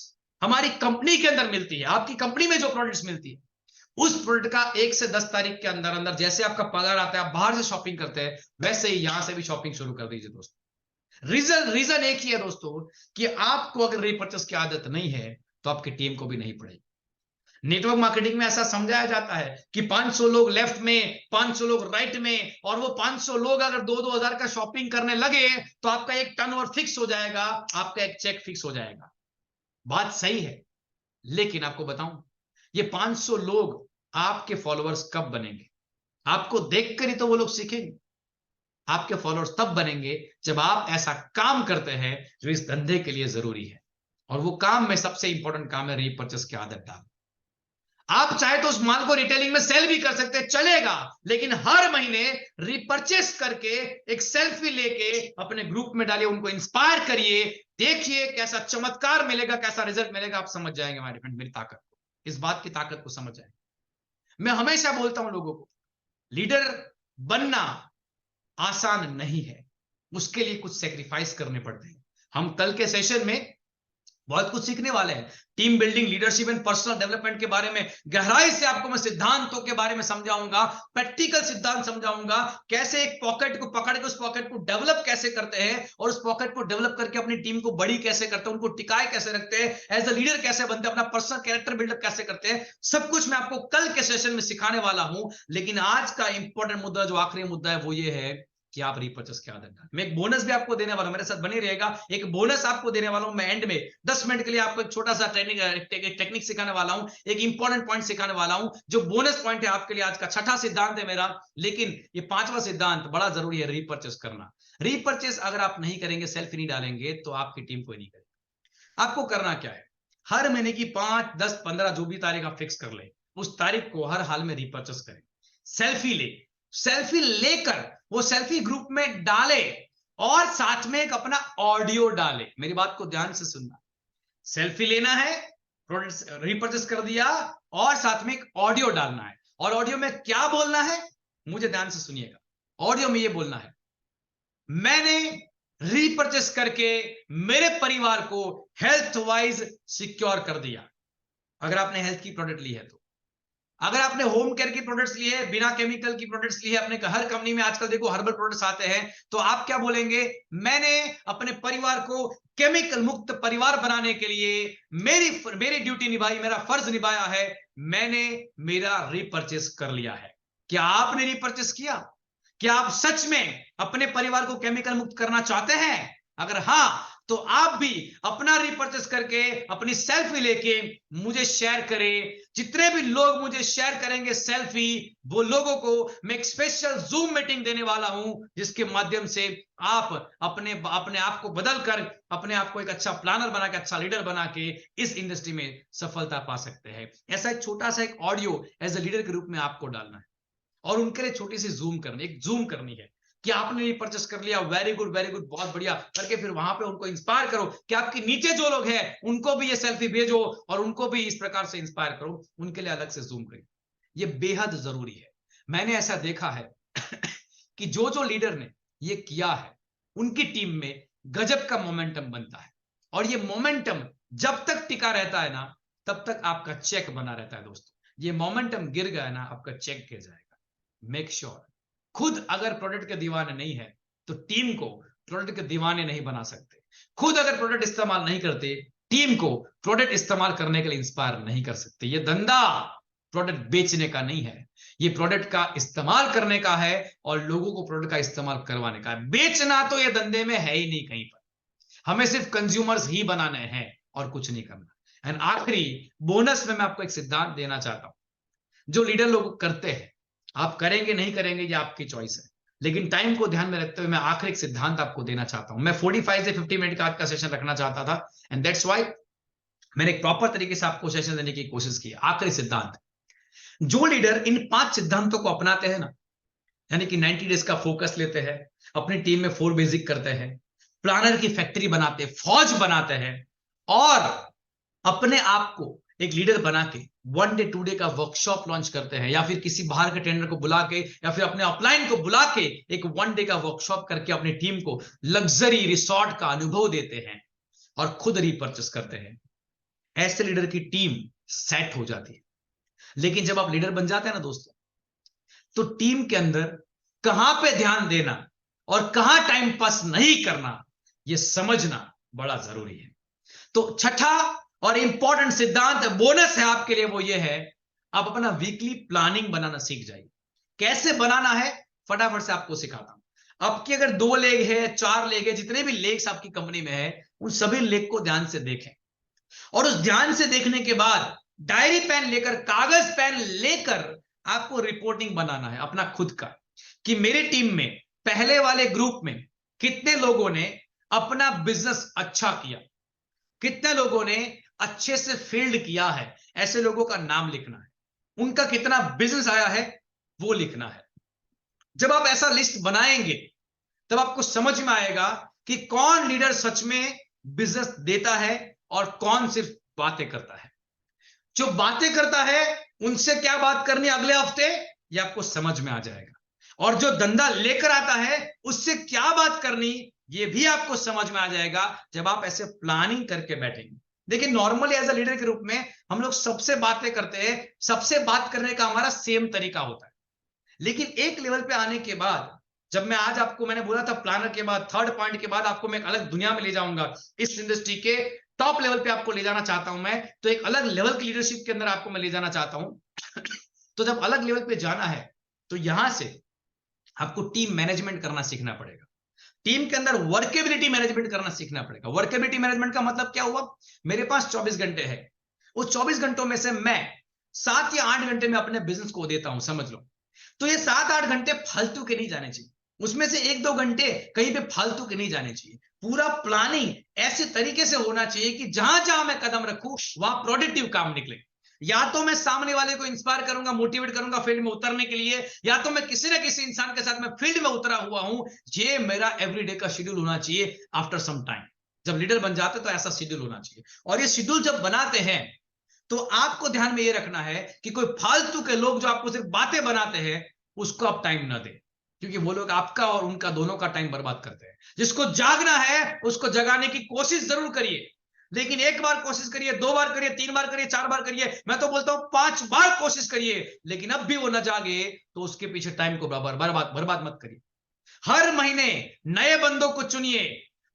हमारी कंपनी के अंदर मिलती है, आपकी कंपनी में जो प्रोडक्ट्स मिलती है, उस प्रोडक्ट का 1 से 10 तारीख के अंदर अंदर जैसे आपका पगार आता है, आप बाहर से शॉपिंग करते हैं, वैसे ही यहां से भी शॉपिंग शुरू कर दीजिए दोस्तों। रीजन एक ही है दोस्तों, कि आपको अगर रीपर्चेस की आदत नहीं है तो आपकी टीम को भी नहीं पड़ेगी। नेटवर्क मार्केटिंग में ऐसा समझाया जाता है कि 500 लोग लेफ्ट में, 500 लोग राइट में, और वो 500 लोग अगर 2-2 हजार का शॉपिंग करने लगे तो आपका एक टर्नओवर फिक्स हो जाएगा, आपका एक चेक फिक्स हो जाएगा। बात सही है, लेकिन आपको बताऊं, ये 500 लोग आपके फॉलोअर्स कब बनेंगे? आपको देखकर ही तो वो लोग सीखेंगे। आपके फॉलोअर्स तब बनेंगे जब आप ऐसा काम करते हैं जो इस धंधे के लिए जरूरी है, और वो काम में सबसे इंपॉर्टेंट काम है रीपर्चेस की आदत डाल। आप चाहे तो उस माल को रिटेलिंग में सेल भी कर सकते हैं, चलेगा, लेकिन हर महीने रिपर्चेस करके एक सेल्फी लेके अपने ग्रुप में डालिए, उनको इंस्पायर करिए। देखिए कैसा चमत्कार मिलेगा, कैसा रिजल्ट मिलेगा, आप समझ जाएंगे माय फ्रेंड मेरी ताकत को, इस बात की ताकत को समझ जाएंगे। मैं हमेशा बोलता हूं लोगों को, लीडर बनना आसान नहीं है, उसके लिए कुछ सेक्रीफाइस करने पड़ते हैं। हम कल के सेशन में बहुत कुछ सीखने वाले हैं, team building, leadership and personal development के बारे में गहराई से आपको मैं सिद्धांतों के बारे में समझाऊंगा, प्रैक्टिकल सिद्धांत समझाऊंगा, कैसे एक पॉकेट को पकड़ के उस पॉकेट को डेवलप कैसे करते हैं, और उस पॉकेट को डेवलप करके अपनी टीम को बड़ी कैसे करते हैं, उनको टिकाए कैसे रखते हैं, एज अ लीडर कैसे बनते हैं, अपना पर्सनल कैरेक्टर बिल्डअप कैसे करते हैं, सब कुछ मैं आपको कल के सेशन में सिखाने वाला हूं। लेकिन आज का इंपॉर्टेंट मुद्दा, जो आखिरी मुद्दा है, वो ये है कि आप रिपर्चेस की आदत डालें। मैं एक बोनस भी आपको देने वाला हूं, मेरे साथ बने रहेगा। एक बोनस आपको देने वाला हूं मैं एंड में, 10 मिनट के लिए आपको एक छोटा सा टेक्निक सिखाने वाला हूं, एक इंपॉर्टेंट पॉइंट सिखाने वाला हूं, जो बोनस पॉइंट है आपके लिए। आज का 6ठा सिद्धांत है मेरा, लेकिन ये 5वां सिद्धांत बड़ा जरूरी है, रीपर्चेस करना। रीपर्चेस अगर आप नहीं करेंगे, सेल्फी नहीं डालेंगे, तो आपकी टीम कोई नहीं करेगी। आपको करना क्या है, हर महीने की 5, 10, 15 जो भी तारीख आप फिक्स कर ले, उस तारीख को हर हाल में रिपर्चेस करें। सेल्फी ले, सेल्फी लेकर वो सेल्फी ग्रुप में डाले, और साथ में एक अपना ऑडियो डाले। मेरी बात को ध्यान से सुनना, सेल्फी लेना है, प्रोडक्ट रिपर्चेस कर दिया, और साथ में एक ऑडियो डालना है। और ऑडियो में क्या बोलना है, मुझे ध्यान से सुनिएगा। ऑडियो में ये बोलना है, मैंने रीपर्चेस करके मेरे परिवार को हेल्थ वाइज सिक्योर कर दिया। अगर आपने हेल्थ की प्रोडक्ट ली है तो, अगर आपने होम केयर की प्रोडक्ट्स ली है, बिना केमिकल की प्रोडक्ट्स ली है, अपने हर कंपनी में आजकल देखो हर्बल प्रोडक्ट्स आते हैं, तो आप क्या बोलेंगे, मैंने अपने परिवार को केमिकल मुक्त परिवार बनाने के लिए मेरी ड्यूटी निभाई, मेरा फर्ज निभाया है, मैंने मेरा रिपर्चेस कर लिया है। क्या आपने रिपर्चेस किया? क्या आप सच में अपने परिवार को केमिकल मुक्त करना चाहते हैं? अगर हाँ, तो आप भी अपना रिपर्चेस करके अपनी सेल्फी लेके मुझे शेयर करें। जितने भी लोग मुझे शेयर करेंगे सेल्फी, वो लोगों को मैं एक स्पेशल जूम मीटिंग देने वाला हूं, जिसके माध्यम से आप अपने आप को बदलकर अपने आप को एक अच्छा प्लानर बना के, अच्छा लीडर बना के इस इंडस्ट्री में सफलता पा सकते हैं। ऐसा एक छोटा सा एक ऑडियो एज ए लीडर के रूप में आपको डालना है, और उनके लिए छोटी सी जूम करनी, एक जूम करनी है। कि आपने रिपर्चेस कर लिया, वेरी गुड बहुत बढ़िया करके फिर वहां पे उनको इंस्पायर करो कि आपके नीचे जो लोग हैं उनको भी ये सेल्फी भेजो और उनको भी इस प्रकार से इंस्पायर करो, उनके लिए अलग से जूम करिए। ये बेहद जरूरी है। मैंने ऐसा देखा है कि जो लीडर ने ये किया है उनकी टीम में गजब का मोमेंटम बनता है, और ये मोमेंटम जब तक टिका रहता है ना तब तक आपका चेक बना रहता है दोस्तों। ये मोमेंटम गिर गया ना आपका चेक गिर जाएगा। मेक श्योर खुद अगर प्रोडक्ट के दीवाने नहीं है तो टीम को प्रोडक्ट के दीवाने नहीं बना सकते। खुद अगर प्रोडक्ट इस्तेमाल नहीं करते, टीम को प्रोडक्ट इस्तेमाल करने के लिए इंस्पायर नहीं कर सकते। ये धंधा प्रोडक्ट बेचने का नहीं है, ये प्रोडक्ट का इस्तेमाल करने का है और लोगों को प्रोडक्ट का इस्तेमाल करवाने का है। बेचना तो ये धंधे में है ही नहीं कहीं पर, हमें सिर्फ कंज्यूमर्स ही बनाने हैं और कुछ नहीं करना। एंड आखिरी बोनस में मैं आपको एक सिद्धांत देना चाहता हूं, जो लीडर लोग करते हैं, आप करेंगे नहीं करेंगे ये आपकी चॉइस है, लेकिन टाइम को ध्यान में रखते हुए मैं आखिरी एक सिद्धांत आपको देना चाहता हूं। मैं 45 से 50 मिनट का आज का सेशन रखना चाहता था, एंड दैट्स व्हाई मैंने एक प्रॉपर तरीके से आपको सेशन देने की कोशिश की। आखिरी सिद्धांत, जो लीडर इन 5 सिद्धांतों को अपनाते हैं ना, यानी कि 90 डेज का फोकस लेते हैं, अपनी टीम में 4 बेसिक करते हैं, प्लानर की फैक्ट्री बनाते हैं, फौज बनाते हैं, और अपने आप को एक लीडर बना के 1 डे 2 डे का वर्कशॉप लॉन्च करते हैं, या फिर किसी बाहर के ट्रेनर को बुला के या फिर अपने अपलाइन को बुला के एक 1 डे का वर्कशॉप करके अपनी टीम को लग्जरी रिसोर्ट का अनुभव देते हैं और खुद रिपर्चेस करते हैं, ऐसे लीडर की टीम सेट हो जाती है। लेकिन जब आप लीडर बन जाते हैं ना दोस्तों, तो टीम के अंदर कहां पे ध्यान देना और कहां टाइम पास नहीं करना यह समझना बड़ा जरूरी है। तो छठा और इंपॉर्टेंट सिद्धांत बोनस है आपके लिए, वो ये है, आप अपना वीकली प्लानिंग बनाना सीख जाइए। कैसे बनाना है फटाफट से आपको सिखाता हूं। आपकी अगर 2 लेग है, 4 लेग है, जितने भी लेग्स आपकी कंपनी में है, उन सभी लेग को ध्यान से देखें, और उस ध्यान से देखने के बाद डायरी पेन लेकर, कागज पेन लेकर आपको रिपोर्टिंग बनाना है अपना खुद का, कि मेरी टीम में पहले वाले ग्रुप में कितने लोगों ने अपना बिजनेस अच्छा किया, कितने लोगों ने अच्छे से फील्ड किया है, ऐसे लोगों का नाम लिखना है, उनका कितना बिजनेस आया है वो लिखना है। जब आप ऐसा लिस्ट बनाएंगे तब आपको समझ में आएगा कि कौन लीडर सच में बिजनेस देता है और कौन सिर्फ बातें करता है। जो बातें करता है उनसे क्या बात करनी अगले हफ्ते ये आपको समझ में आ जाएगा, और जो धंधा लेकर आता है उससे क्या बात करनी ये भी आपको समझ में आ जाएगा जब आप ऐसे प्लानिंग करके बैठेंगे। देखिए नॉर्मली एज अ लीडर के रूप में हम लोग सबसे बातें करते हैं, सबसे बात करने का हमारा सेम तरीका होता है, लेकिन एक लेवल पे आने के बाद, जब मैं आज आपको मैंने बोला था प्लानर के बाद थर्ड पॉइंट के बाद आपको मैं एक अलग दुनिया में ले जाऊंगा, इस इंडस्ट्री के टॉप लेवल पे आपको ले जाना चाहता हूं मैं, तो एक अलग लेवल की लीडरशिप के अंदर आपको मैं ले जाना चाहता हूं। तो जब अलग लेवल पे जाना है तो यहां से आपको टीम मैनेजमेंट करना सीखना पड़ेगा, टीम के अंदर वर्केबिलिटी मैनेजमेंट करना सीखना पड़ेगा। वर्केबिलिटी मैनेजमेंट का मतलब क्या हुआ, मेरे पास 24 घंटे है, उस 24 घंटों में से मैं 7 या 8 घंटे में अपने बिजनेस को देता हूं, समझ लो। तो ये 7-8 घंटे फालतू के नहीं जाने चाहिए, उसमें से 1-2 घंटे कहीं पे फालतू के नहीं जाने चाहिए। पूरा प्लानिंग ऐसे तरीके से होना चाहिए कि जहां जहां मैं कदम रखूं वहां प्रोडक्टिव काम निकले। या तो मैं सामने वाले को इंस्पायर करूंगा, मोटिवेट करूंगा फील्ड में उतरने के लिए, या तो मैं किसी ना किसी इंसान के साथ मैं फील्ड में उतरा हुआ हूं। ये मेरा एवरीडे का शेड्यूल होना चाहिए। आफ्टर सम टाइम जब लीडर बन जाते तो ऐसा शेड्यूल होना चाहिए, और ये शेड्यूल जब बनाते हैं तो आपको ध्यान में ये रखना है कि कोई फालतू के लोग जो आपको सिर्फ बातें बनाते हैं उसको आप टाइम ना दें, क्योंकि वो लोग आपका और उनका दोनों का टाइम बर्बाद करते हैं। जिसको जागना है उसको जगाने की कोशिश जरूर करिए, लेकिन 1 बार कोशिश करिए, 2 बार करिए, 3 बार करिए, 4 बार करिए, मैं तो बोलता हूं 5 बार कोशिश करिए, लेकिन अब भी वो न जागे तो उसके पीछे टाइम को बर्बाद मत करिए। हर महीने नए बंदों को चुनिए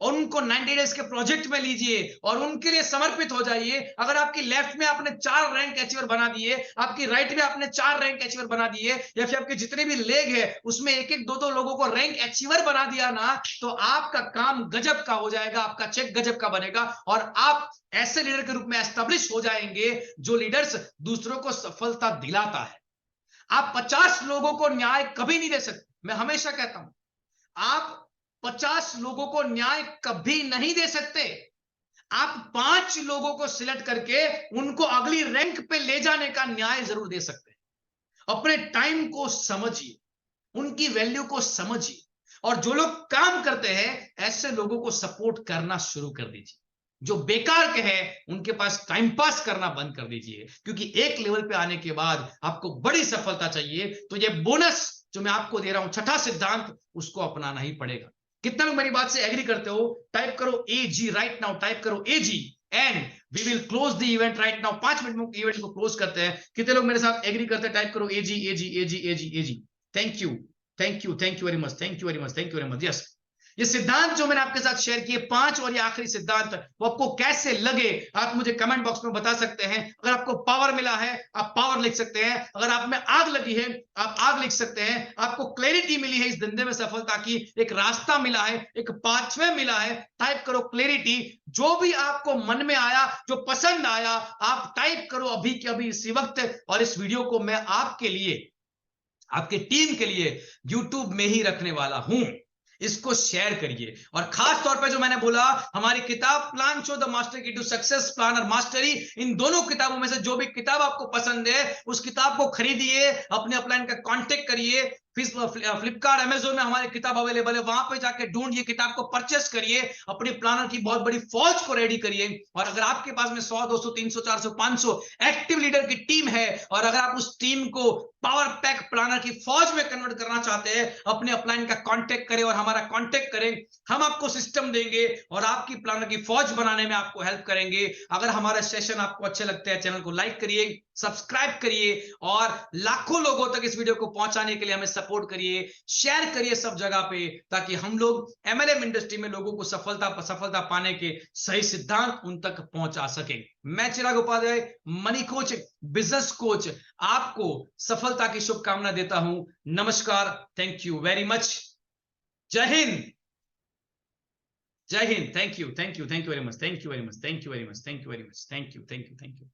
और उनको 90 डेज के प्रोजेक्ट में लीजिए और उनके लिए समर्पित हो जाइए। अगर आपकी लेफ्ट में आपने 4 रैंक अचीवर बना दिए, आपकी राइट में आपने 4 रैंक अचीवर बना दिए, या फिर आपके जितने भी लेग है उसमें 1-1, 2-2 लोगों को रैंक अचीवर बना दिया ना, तो आपका काम गजब का हो जाएगा, आपका चेक गजब का बनेगा, और आप ऐसे लीडर के रूप में एस्टेब्लिश हो जाएंगे जो लीडर्स दूसरों को सफलता दिलाता है। आप 50 लोगों को न्याय कभी नहीं दे सकते, मैं हमेशा कहता हूं, आप 50 लोगों को न्याय कभी नहीं दे सकते। आप 5 लोगों को सिलेक्ट करके उनको अगली रैंक पे ले जाने का न्याय जरूर दे सकते हैं। अपने टाइम को समझिए, उनकी वैल्यू को समझिए, और जो लोग काम करते हैं ऐसे लोगों को सपोर्ट करना शुरू कर दीजिए। जो बेकार के हैं उनके पास टाइम पास करना बंद कर दीजिए, क्योंकि एक लेवल पे आने के बाद आपको बड़ी सफलता चाहिए तो ये बोनस जो मैं आपको दे रहा हूं, छठा सिद्धांत, उसको अपनाना ही पड़ेगा। कितना लोग मेरी बात से एग्री करते हो? टाइप करो AG राइट नाउ, टाइप करो AG and we will close the event right now. 5 minute में इवेंट को क्लोज करते हैं। कितने लोग मेरे साथ एग्री करते हैं? टाइप करो AG AG AG AG AG। Thank you, thank you, thank you very much, thank you very much, thank you very much. Yes, ये सिद्धांत जो मैंने आपके साथ शेयर किए 5 और ये आखिरी सिद्धांत, वो आपको कैसे लगे आप मुझे कमेंट बॉक्स में बता सकते हैं। अगर आपको पावर मिला है आप पावर लिख सकते हैं, अगर आप में आग लगी है आप आग लिख सकते हैं, आपको क्लैरिटी मिली है इस धंधे में सफलता की, एक रास्ता मिला है, एक पाथवे मिला है, टाइप करो क्लैरिटी। जो भी आपको मन में आया, जो पसंद आया, आप टाइप करो अभी के अभी इसी वक्त। और इस वीडियो को मैं आपके लिए, आपके टीम के लिए यूट्यूब में ही रखने वाला हूं। इसको शेयर करिए। और खास तौर पे जो मैंने बोला, हमारी किताब प्लान शो द मास्टर की टू सक्सेस प्लान और मास्टरी, इन दोनों किताबों में से जो भी किताब आपको पसंद है उस किताब को खरीदिए, अपने अपलाइन का कांटेक्ट करिए। फ्लिपकार्ट अमेजोन में हमारी किताब अवेलेबल है, वहां पे जाके ढूंढिए, किताब को परचेस करिए, अपने प्लानर की बहुत बड़ी फौज को रेडी करिए। और अगर आपके पास में 100 200 300 400 500 एक्टिव लीडर की टीम है, और अगर आप उस टीम को पावर पैक प्लानर की फौज में कन्वर्ट करना चाहते हैं, अपने अपलाइन का कांटेक्ट करें और हमारा कांटेक्ट करें। हम आपको सिस्टम देंगे और आपकी प्लानर की फौज बनाने में आपको हेल्प करेंगे। अगर हमारा सेशन आपको अच्छे लगते हैं, चैनल को लाइक करिए, सब्सक्राइब करिए और लाखों लोगों तक इस वीडियो को पहुंचाने के लिए हमें सपोर्ट करिए, शेयर करिए सब जगह पे, ताकि हम लोग MLM इंडस्ट्री में लोगों को सफलता पाने के सही सिद्धांत उन तक पहुंचा सके। मैं Chirag Upadhyay, money coach, business coach, आपको सफलता की शुभकामना देता हूं। नमस्कार, थैंक यू वेरी मच। जय हिंद, जय Hind. Thank you, thank you, thank you very much, thank you very much, thank you very much, thank you very much, thank you, thank you, thank you.